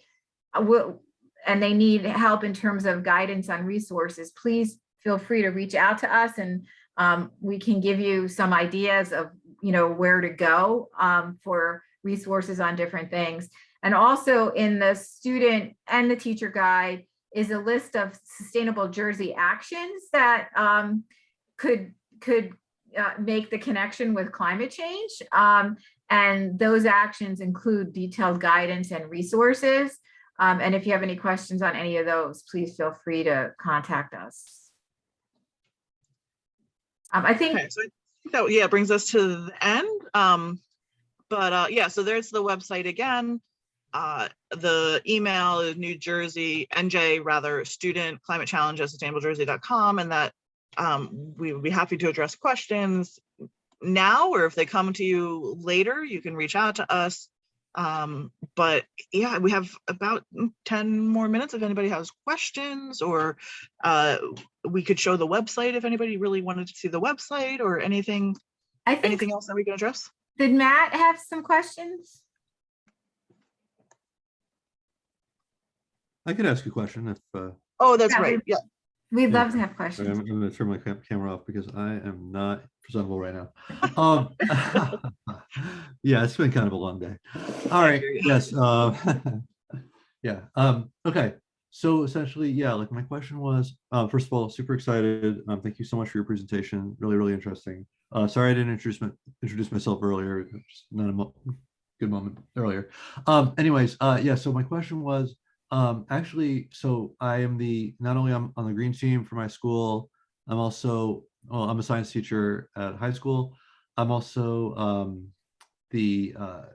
and they need help in terms of guidance on resources, please feel free to reach out to us, and we can give you some ideas of where to go for resources on different things. And also in the student and the teacher guide is a list of sustainable Jersey actions that could make the connection with climate change. And those actions include detailed guidance and resources. And if you have any questions on any of those, please feel free to contact us. I think, okay, so I think that brings us to the end. So there's the website again. The email is student climate challenge at sustainablejersey.com, and that we would be happy to address questions now, or if they come to you later, you can reach out to us. But yeah, we have about 10 more minutes if anybody has questions, or we could show the website if anybody really wanted to see the website, or anything else that we can address. Did Matt have some questions? I could ask a question if, Oh, that's Yeah, right. Yeah. We'd Yeah. love to have sorry, questions. I'm gonna turn my camera off because I am not presentable right now. Yeah, it's been kind of a long day. All right, yes, yeah, okay. So essentially, yeah, like my question was, first of all, super excited. Thank you so much for your presentation. Really, really interesting. Sorry I didn't introduce myself earlier. It's not a good moment earlier. Anyways, yeah, so my question was, actually, so I am not only I'm on the green team for my school, I'm also, well, I'm a science teacher at high school. I'm also the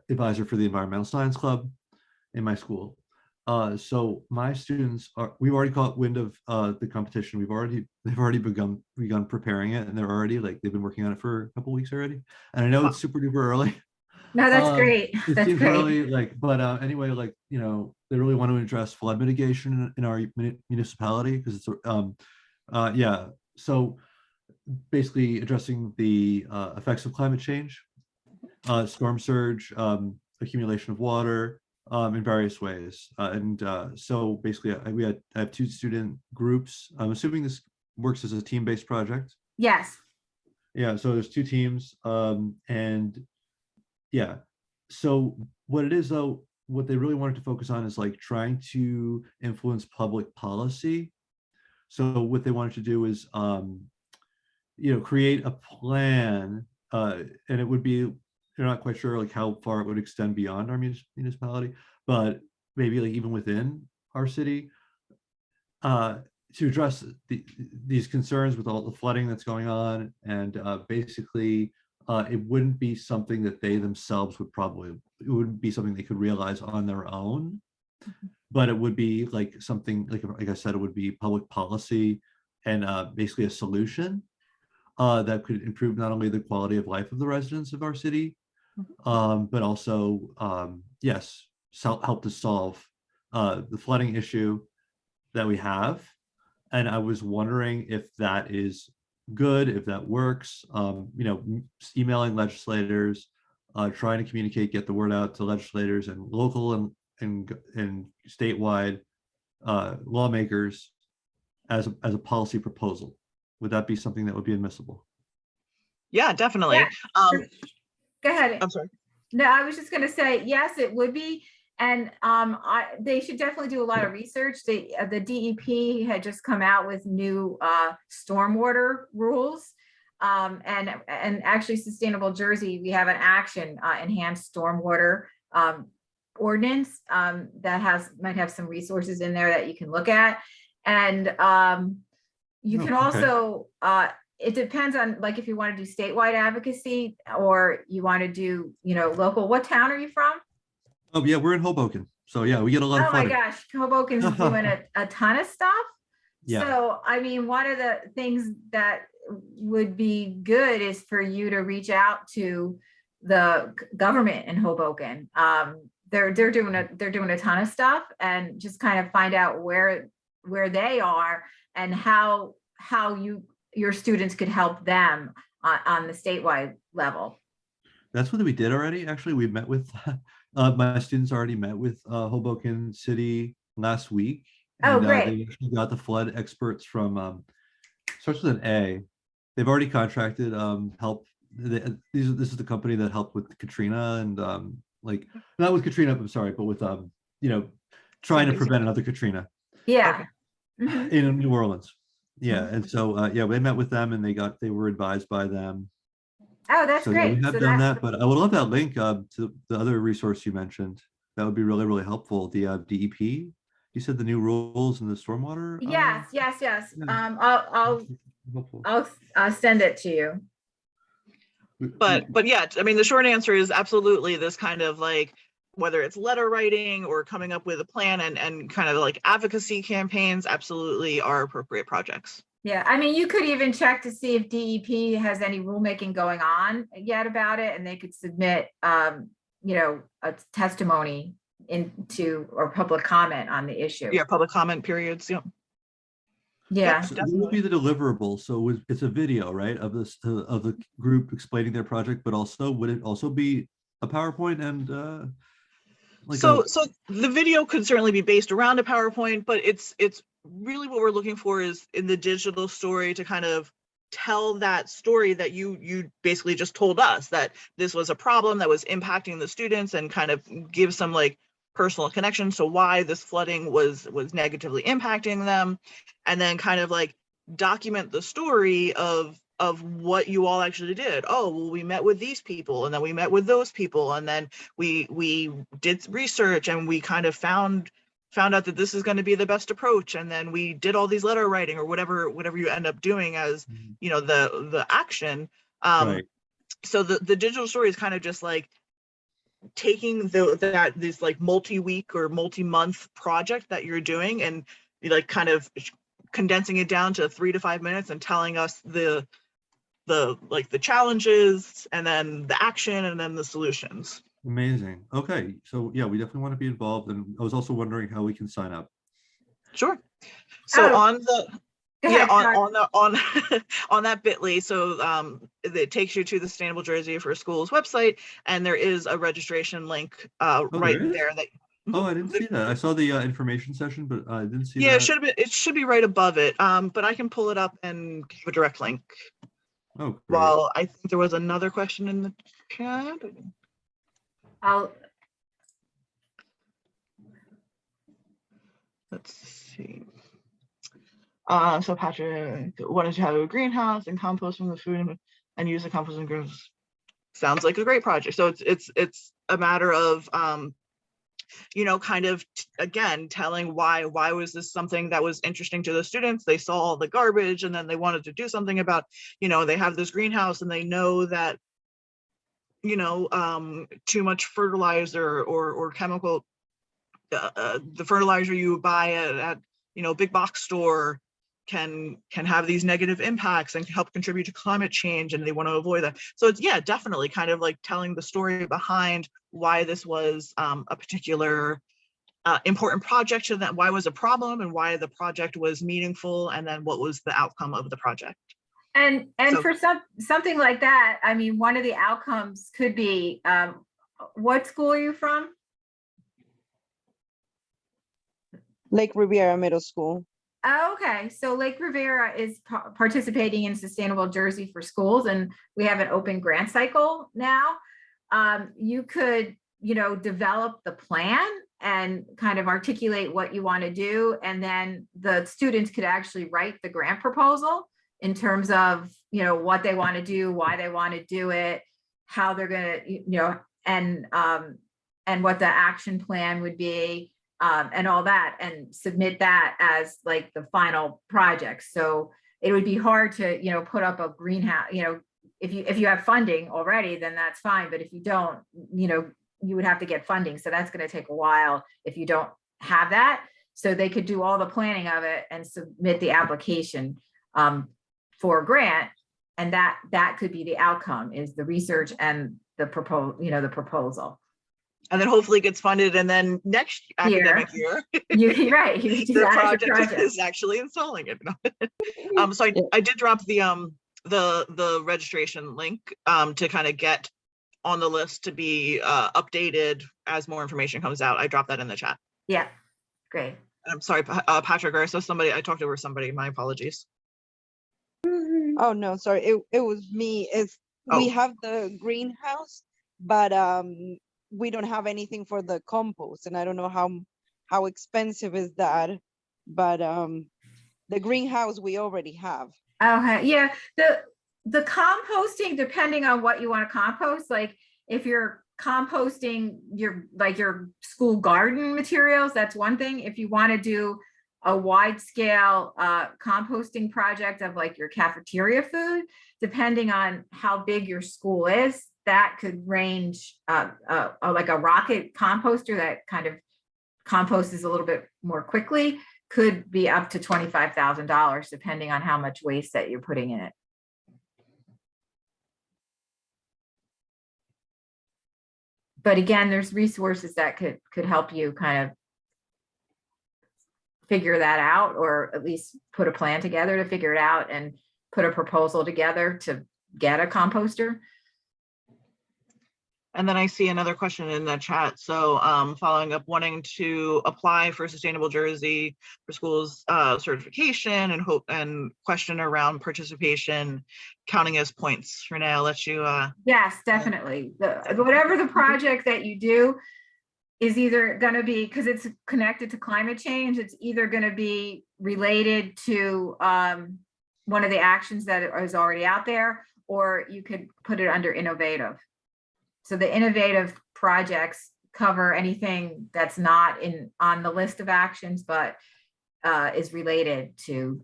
advisor for the environmental science club in my school. So my students we've already caught wind of the competition. They've already begun preparing it, and they've been working on it for a couple weeks already. And I know it's super duper early. No, that's great. It That's seems great. early, but anyway, they really want to address flood mitigation in our municipality because it's yeah. So basically addressing the effects of climate change, storm surge, accumulation of water, in various ways. So basically, I have two student groups. I'm assuming this works as a team-based project. Yes. Yeah, so there's two teams, and yeah. So what it is though, what they really wanted to focus on is like trying to influence public policy. So what they wanted to do is, create a plan, and it would be, they're not quite sure like how far it would extend beyond our municipality, but maybe like even within our city, to address these concerns with all the flooding that's going on. And basically, it wouldn't be something that they themselves it wouldn't be something they could realize on their own, but it would be like something, like I said, it would be public policy and basically a solution that could improve not only the quality of life of the residents of our city, but also, yes, help to solve the flooding issue that we have. And I was wondering if that is good, if that works, emailing legislators, trying to communicate, get the word out to legislators and local and statewide lawmakers as a policy proposal. Would that be something that would be admissible? Yeah, definitely. Yeah. Go ahead. I'm sorry. No, I was just going to say, yes, it would be. And they should definitely do a lot of research. The DEP had just come out with new stormwater rules. And actually Sustainable Jersey, we have an action enhanced stormwater ordinance that might have some resources in there that you can look at. And you can also, it depends on like if you want to do statewide advocacy or you want to do, local. What town are you from? Oh yeah, we're in Hoboken. So yeah, we get a lot of flooding. Oh my gosh, Hoboken's doing a ton of stuff. Yeah. So, I mean, one of the things that would be good is for you to reach out to the government in Hoboken. They're doing a ton of stuff, and just kind of find out where they are and how your students could help them on the statewide level. That's what we did already. Actually, we met with my students already met with Hoboken City last week. Oh, And great. they actually got the flood experts from starts with an A. They've already contracted help. This is the company that helped with Katrina and not with Katrina, I'm sorry, but with trying to prevent another Katrina. Yeah. Okay. In New Orleans. Yeah, and so yeah, we met with them and they were advised by them. Oh, that's So great. yeah, we have done that, but I would love that link to the other resource you mentioned. That would be really, really helpful. The DEP, you said the new rules in the stormwater. Yes. Yeah. I'll send it to you. But yeah, I mean, the short answer is absolutely this kind of like, whether it's letter writing or coming up with a plan and kind of like advocacy campaigns, absolutely are appropriate projects. Yeah, I mean, you could even check to see if DEP has any rulemaking going on yet about it, and they could submit, a testimony or public comment on the issue. Yeah, public comment periods. Yeah. Yeah. So what will be the deliverable? So it's a video, right, of this of the group explaining their project, but also would it also be a PowerPoint and like So the video could certainly be based around a PowerPoint, but it's really what we're looking for is in the digital story to kind of tell that story that you basically just told us, that this was a problem that was impacting the students, and kind of give some like personal connection to why this flooding was negatively impacting them, and then kind of like document the story of what you all actually did. Oh, well, we met with these people, and then we met with those people, and then we did research, and we kind of found out that this is going to be the best approach, and then we did all these letter writing, or whatever you end up doing as the action. right. So the digital story is kind of just like taking this like multi-week or multi-month project that you're doing, and like kind of condensing it down to 3 to 5 minutes, and telling us the challenges, and then the action, and then the solutions. Amazing. Okay, so yeah, we definitely want to be involved, and I was also wondering how we can sign up. Sure. So Oh, on the go yeah ahead, sorry. on that bit.ly, so it takes you to the Sustainable Jersey for Schools website, and there is a registration link Oh, right there is? there that Oh, I didn't see that. I saw the information session, but I didn't see yeah, that. it should be right above it, but I can pull it up and give a direct link. Oh, great. Well, I think there was another question in the chat. I'll, Let's see. So Patrick wanted to have a greenhouse and compost from the food and use the compost and greenhouse. Sounds like a great project. So it's a matter of kind of again telling why was this something that was interesting to the students. They saw all the garbage, and then they wanted to do something about, they have this greenhouse, and they know that too much fertilizer or chemical, the fertilizer you buy at big box store can have these negative impacts and help contribute to climate change, and they want to avoid that. So it's definitely kind of like telling the story behind why this was a particular important project to them, why it was a problem, and why the project was meaningful, and then what was the outcome of the project. and So- for something like that, I mean, one of the outcomes could be, what school are you from? Lake Riviera Middle School. Oh, okay, so Lake Riviera is participating in Sustainable Jersey for Schools, and we have an open grant cycle now. You could, develop the plan and kind of articulate what you want to do, and then the students could actually write the grant proposal in terms of, what they want to do, why they want to do it, how they're going to, and what the action plan would be. And all that, and submit that as like the final project. So it would be hard to, put up a greenhouse, if you have funding already, then that's fine. But if you don't, you would have to get funding. So that's going to take a while if you don't have that. So they could do all the planning of it and submit the application for a grant. And that could be the outcome, is the research and the proposal. And then hopefully it gets funded, and then next academic year, You're right. You do the that as a project is actually installing it. So I did drop the registration link to kind of get on the list to be updated as more information comes out. I dropped that in the chat. Yeah, great. And I'm sorry, Patrick, or I saw somebody, I talked over somebody, my apologies. Oh no, sorry, it was me. We have the greenhouse, but we don't have anything for the compost, and I don't know how expensive is that, but the greenhouse we already have. Okay, yeah, the composting, depending on what you want to compost, like if you're composting your school garden materials, that's one thing. If you want to do a wide scale composting project of like your cafeteria food, depending on how big your school is, that could range like a rocket composter that kind of composts a little bit more quickly, could be up to $25,000, depending on how much waste that you're putting in it. But again, there's resources that could help you kind of figure that out, or at least put a plan together to figure it out and put a proposal together to get a composter. And then I see another question in the chat. So following up, wanting to apply for Sustainable Jersey for Schools certification and hope and question around participation counting as points. Renee, I'll let you. Yes, definitely. Whatever the project that you do is either going to be, because it's connected to climate change, it's either going to be related to one of the actions that is already out there, or you could put it under innovative. So the innovative projects cover anything that's not on the list of actions, but is related to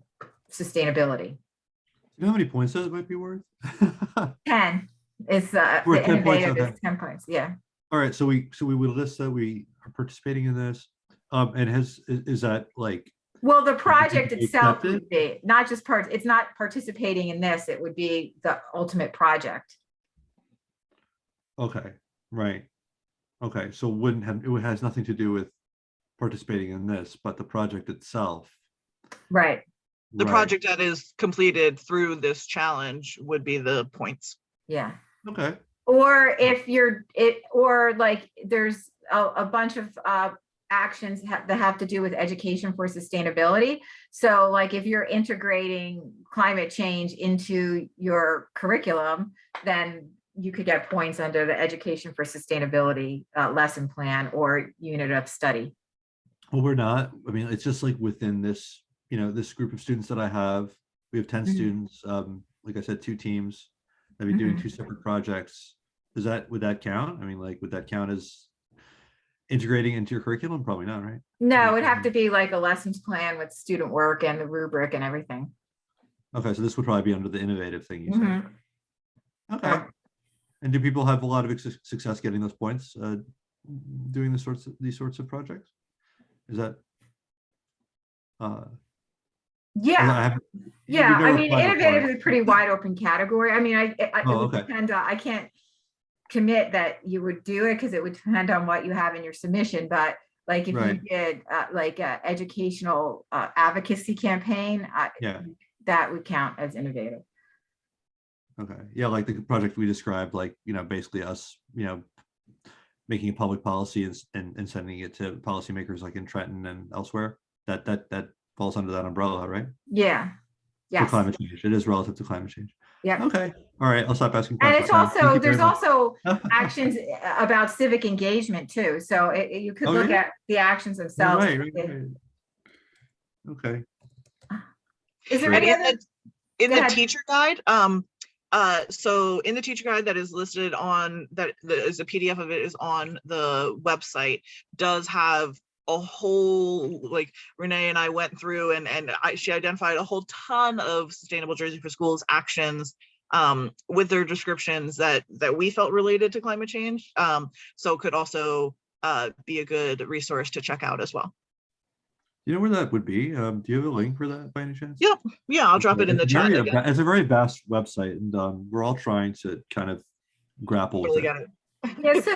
sustainability. You know how many points that might be worth? 10 is the Worth 10 points, innovative okay. is 10 points. Yeah. All right, so we will list that we are participating in this. And is that like? Well, the project be itself accepted? would be not just it's not participating in this, it would be the ultimate project. Okay, right. Okay, so it has nothing to do with participating in this, but the project itself. Right. The Right. project that is completed through this challenge would be the points. Yeah. Okay. Or if or like there's a bunch of actions that have to do with education for sustainability. So like if you're integrating climate change into your curriculum, then you could get points under the education for sustainability lesson plan or unit of study. Well, we're not. I mean, it's just like within this, this group of students that I have, we have 10 Mhm. students. Like I said, 2 teams that be doing 2 separate projects. Would that count? I mean, like, would that count as integrating into your curriculum? Probably not, right? No, it'd have to be like a lessons plan with student work and the rubric and everything. Okay, so this would probably be under the innovative thing you said. Mhm. Okay. Yeah. And do people have a lot of success getting those points doing these sorts of projects? Is that? Yeah. Yeah, we've I never mean, applied innovative before. is a pretty wide open category. I mean, it Oh, would okay. depend on, I can't commit that you would do it because it would depend on what you have in your submission. But like if Right. you did like a educational advocacy campaign, Yeah. that would count as innovative. Okay. Yeah, like the project we described, like, basically us, making a public policy and sending it to policymakers like in Trenton and elsewhere. That falls under that umbrella, right? Yeah. For Yes. climate change. It is relative to climate change. Yeah. Okay. All right. I'll stop asking And questions. it's now. Thank also, you very there's much. also actions about civic engagement too. So you could Oh, look yeah? at the actions Oh, themselves. right. Okay. Is there Great. any And other? in Go the ahead. teacher guide, so in the teacher guide that is listed on that is a PDF of it is on the website, does have a whole, like Renee and I went through and she identified a whole ton of Sustainable Jersey for Schools actions with their descriptions that we felt related to climate change. So could also be a good resource to check out as well. You know where that would be? Do you have a link for that by any chance? Yep. Yeah, I'll drop it in the chat again. It's a very vast website, and we're all trying to kind of grapple with Totally it. get it. Yes, so,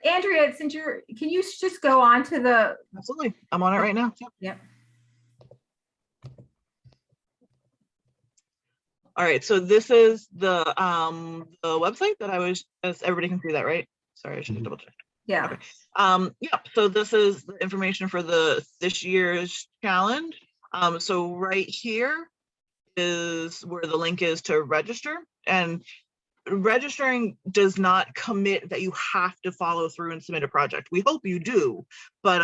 Andrea, can you just go on to the? Absolutely. I'm on it right now. Yep. All right, so this is the website that I was, as everybody can see that, right? Sorry, I should have double checked. Yeah. Okay. Yeah, so this is the information for this year's challenge. So right here is where the link is to register, and registering does not commit that you have to follow through and submit a project. We hope you do, but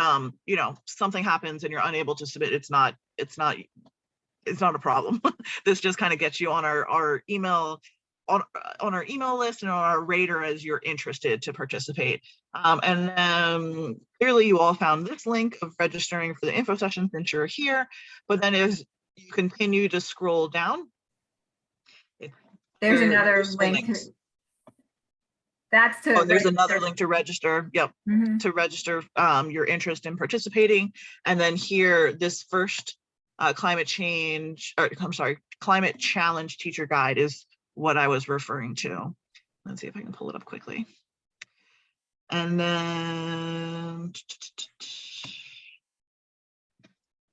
something happens and you're unable to submit. It's not a problem. This just kind of gets you on our email on our email list and on our radar as you're interested to participate. And then clearly you all found this link of registering for the info session since you're here, but then as you continue to scroll down, There's another link. That's to. Oh, there's another link to register. Yep. Mm-hmm. To register your interest in participating. And then here, this first climate challenge teacher guide is what I was referring to. Let's see if I can pull it up quickly. And then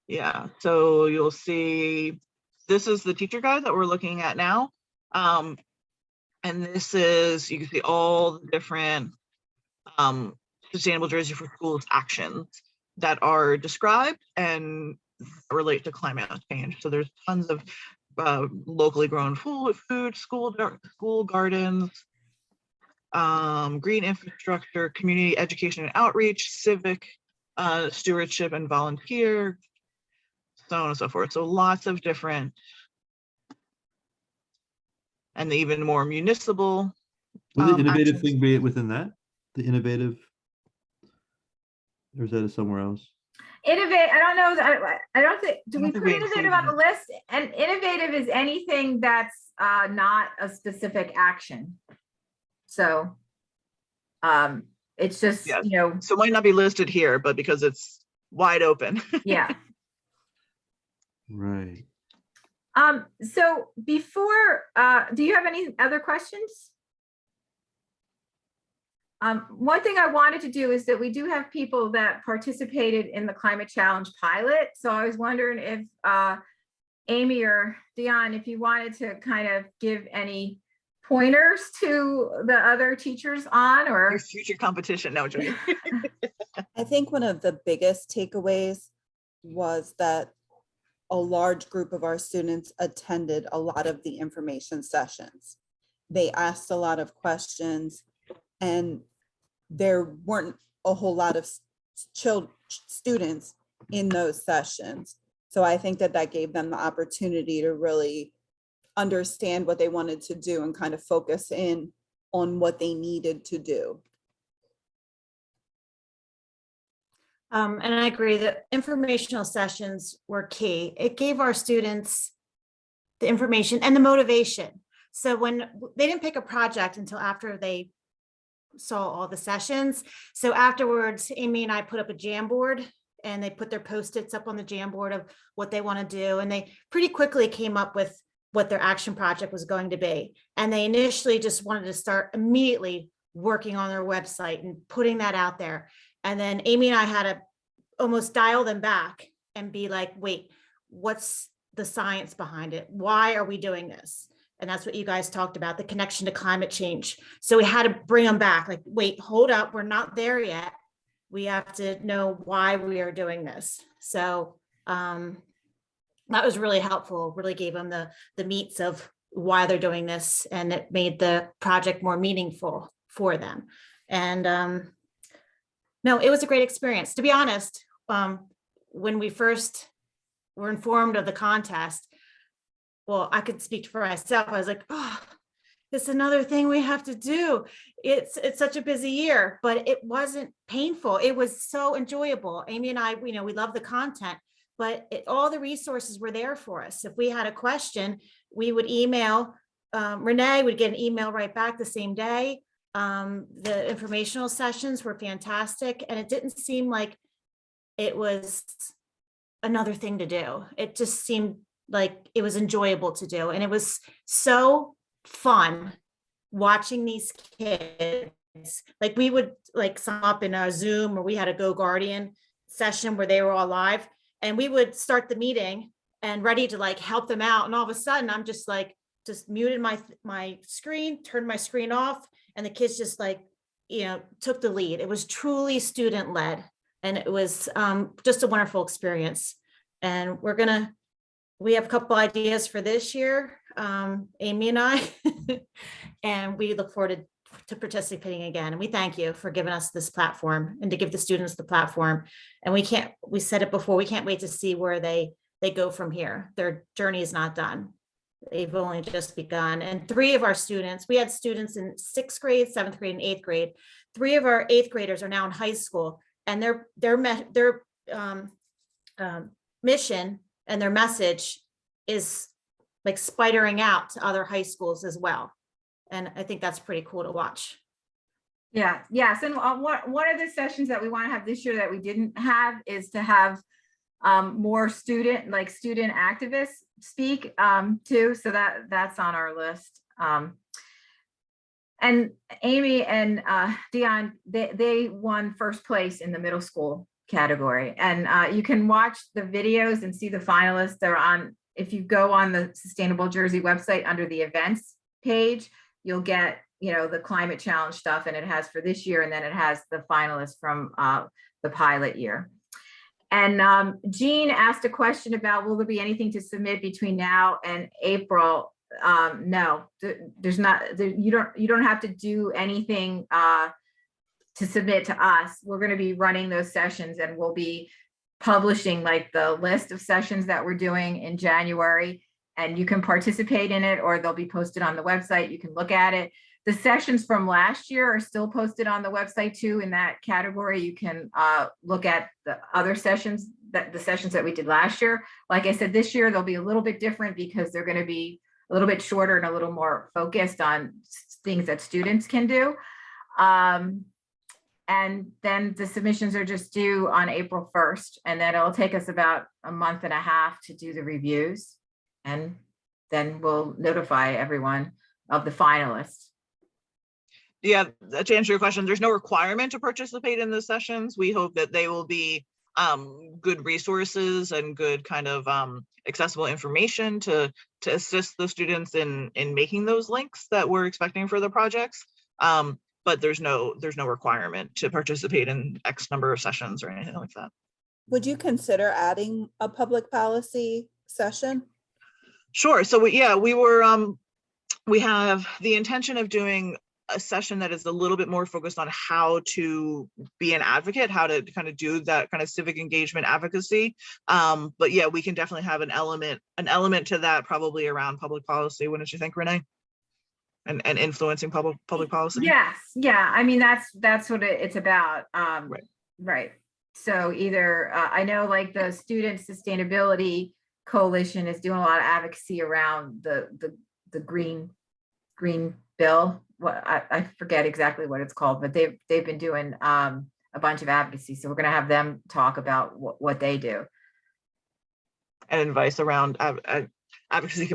Yeah, so you'll see, this is the teacher guide that we're looking at now. And this is, you can see all the different Sustainable Jersey for Schools actions that are described and relate to climate change. So there's tons of locally grown food, school gardens, green infrastructure, community education and outreach, civic stewardship and volunteer, so on and so forth. So lots of different, and even more municipal. Would the innovative actions. thing be within that? The innovative, or is that somewhere else? Innovate, I don't know, I don't think, do I we don't think put we innovative on the included list? And innovative is anything that's not a specific action. So it's just, Yeah. you know, So it might not be listed here, but because it's wide open. yeah. Right. So before, do you have any other questions? One thing I wanted to do is that we do have people that participated in the climate challenge pilot. So I was wondering if Amy or Dion, if you wanted to kind of give any pointers to the other teachers on, Your or future competition. No, joking. I think one of the biggest takeaways was that a large group of our students attended a lot of the information sessions. They asked a lot of questions, and there weren't a whole lot of students in those sessions. So I think that that gave them the opportunity to really understand what they wanted to do and kind of focus in on what they needed to do. And I agree that informational sessions were key. It gave our students the information and the motivation. So when they didn't pick a project until after they saw all the sessions. So afterwards, Amy and I put up a Jamboard, and they put their Post-its up on the Jamboard of what they want to do. And they pretty quickly came up with what their action project was going to be. And they initially just wanted to start immediately working on their website and putting that out there. And then Amy and I had to almost dial them back and be like, wait, what's the science behind it? Why are we doing this? And that's what you guys talked about, the connection to climate change. So we had to bring them back, like, wait, hold up, we're not there yet. We have to know why we are doing this. So that was really helpful, really gave them the meats of why they're doing this, and it made the project more meaningful for them. And no, it was a great experience. To be honest, when we first were informed of the contest, well, I could speak for myself. I was like, oh, it's another thing we have to do. It's such a busy year, but it wasn't painful. It was so enjoyable. Amy and I, we love the content, but all the resources were there for us. If we had a question, we would email, Renee would get an email right back the same day. The informational sessions were fantastic, and it didn't seem like it was another thing to do. It just seemed like it was enjoyable to do. And it was so fun watching these kids. Like, we would sum up in our Zoom, or we had a Go Guardian session where they were all live, and we would start the meeting and ready to help them out. And all of a sudden I'm just muted my screen, turned my screen off, and the kids just took the lead. It was truly student led, and it was just a wonderful experience. And we have a couple ideas for this year, Amy and I, and we look forward to participating again. And we thank you for giving us this platform, and to give the students the platform. And we said it before, we can't wait to see where they go from here. Their journey is not done. They've only just begun. And 3 of our students, we had students in 6th grade, 7th grade, and 8th grade. 3 of our 8th graders are now in high school, and their mission and their message is spidering out to other high schools as well. And I think that's pretty cool to watch. yeah, yes. And one of the sessions that we want to have this year that we didn't have is to have more student activists speak too. So that's on our list. And Amy and Dion, they won first place in the middle school category. And you can watch the videos and see the finalists. They're on, if you go on the Sustainable Jersey website under the events page, you'll get, you know, the climate challenge stuff, and it has for this year, and then it has the finalists from the pilot year. And Jean asked a question about, will there be anything to submit between now and April? No, there's not. You don't have to do anything to submit to us. We're going to be running those sessions, and we'll be publishing like the list of sessions that we're doing in January, and you can participate in it, or they'll be posted on the website. You can look at it. The sessions from last year are still posted on the website too. In that category, you can look at the other sessions, the sessions that we did last year. Like I said, this year they'll be a little bit different because they're going to be a little bit shorter and a little more focused on things that students can do. And then the submissions are just due on April 1st, and then it'll take us about a month and a half to do the reviews. And then we'll notify everyone of the finalists. Yeah, to answer your question, there's no requirement to participate in the sessions. We hope that they will be good resources and good kind of accessible information to assist the students in making those links that we're expecting for the projects. But there's no requirement to participate in X number of sessions or anything like that. Would you consider adding a public policy session? Sure. So we have the intention of doing a session that is a little bit more focused on how to be an advocate, how to kind of do that kind of civic engagement advocacy. But yeah, we can definitely have an element to that, probably around public policy. Wouldn't you think, Renee? And influencing public policy. Yes, yeah. I mean, that's what it's about. Right. So either I know like the Student Sustainability Coalition is doing a lot of advocacy around the green bill. What I forget exactly what it's called, but they've been doing a bunch of advocacy. So we're going to have them talk about what they do. And advice around advocacy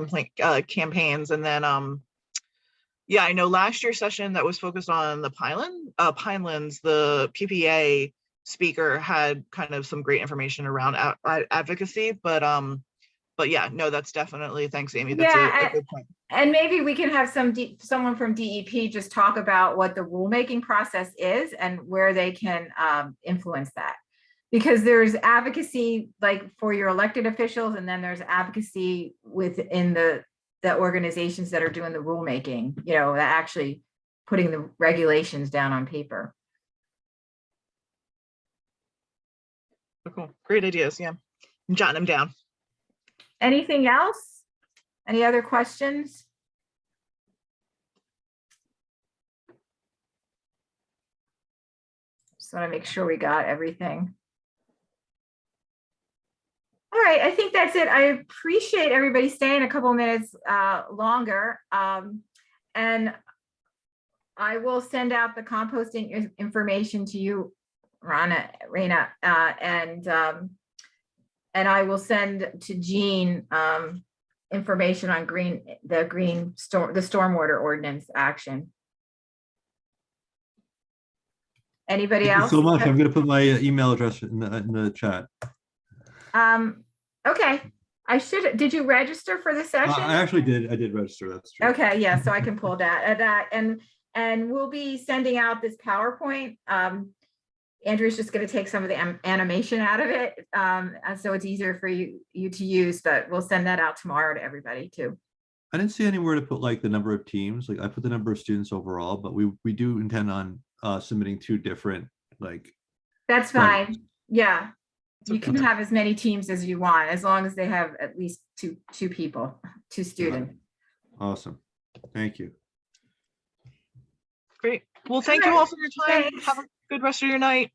campaigns, and then yeah, I know last year's session that was focused on the Pinelands, the PPA speaker had kind of some great information around advocacy, but yeah, no, that's definitely, thanks, Amy. That's a good point. And maybe we can have someone from DEP just talk about what the rulemaking process is and where they can influence that. Because there's advocacy like for your elected officials, and then there's advocacy within the organizations that are doing the rulemaking, you know, that actually putting the regulations down on paper. Cool. Great ideas. Yeah. I'm jotting them down. Anything else? Any other questions? Just want to make sure we got everything. All right, I think that's it. I appreciate everybody staying a couple of minutes longer. And I will send out the composting information to you, Raina, and I will send to Jean information on the stormwater ordinance action. Anybody else? Thank you so much. I'm going to put my email address in the chat. Okay. Did you register for the session? I actually did. I did register. That's true. Okay. Yeah. So I can pull that and we'll be sending out this PowerPoint. Andrew's just going to take some of the animation out of it. So it's easier for you to use, but we'll send that out tomorrow to everybody too. I didn't see anywhere to put like the number of teams. Like I put the number of students overall, but we do intend on submitting 2 different like. That's fine. Plans. Yeah. You can have as many teams as you want, as long as they have at least two people, 2 students. Awesome. Thank you. Great. Well, thank you all for your time. Thanks. Have a good rest of your night.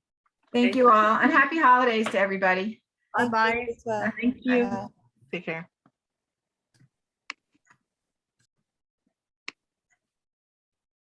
Thank you all, and happy holidays to everybody. Bye-bye. Well. Thank you. Take care.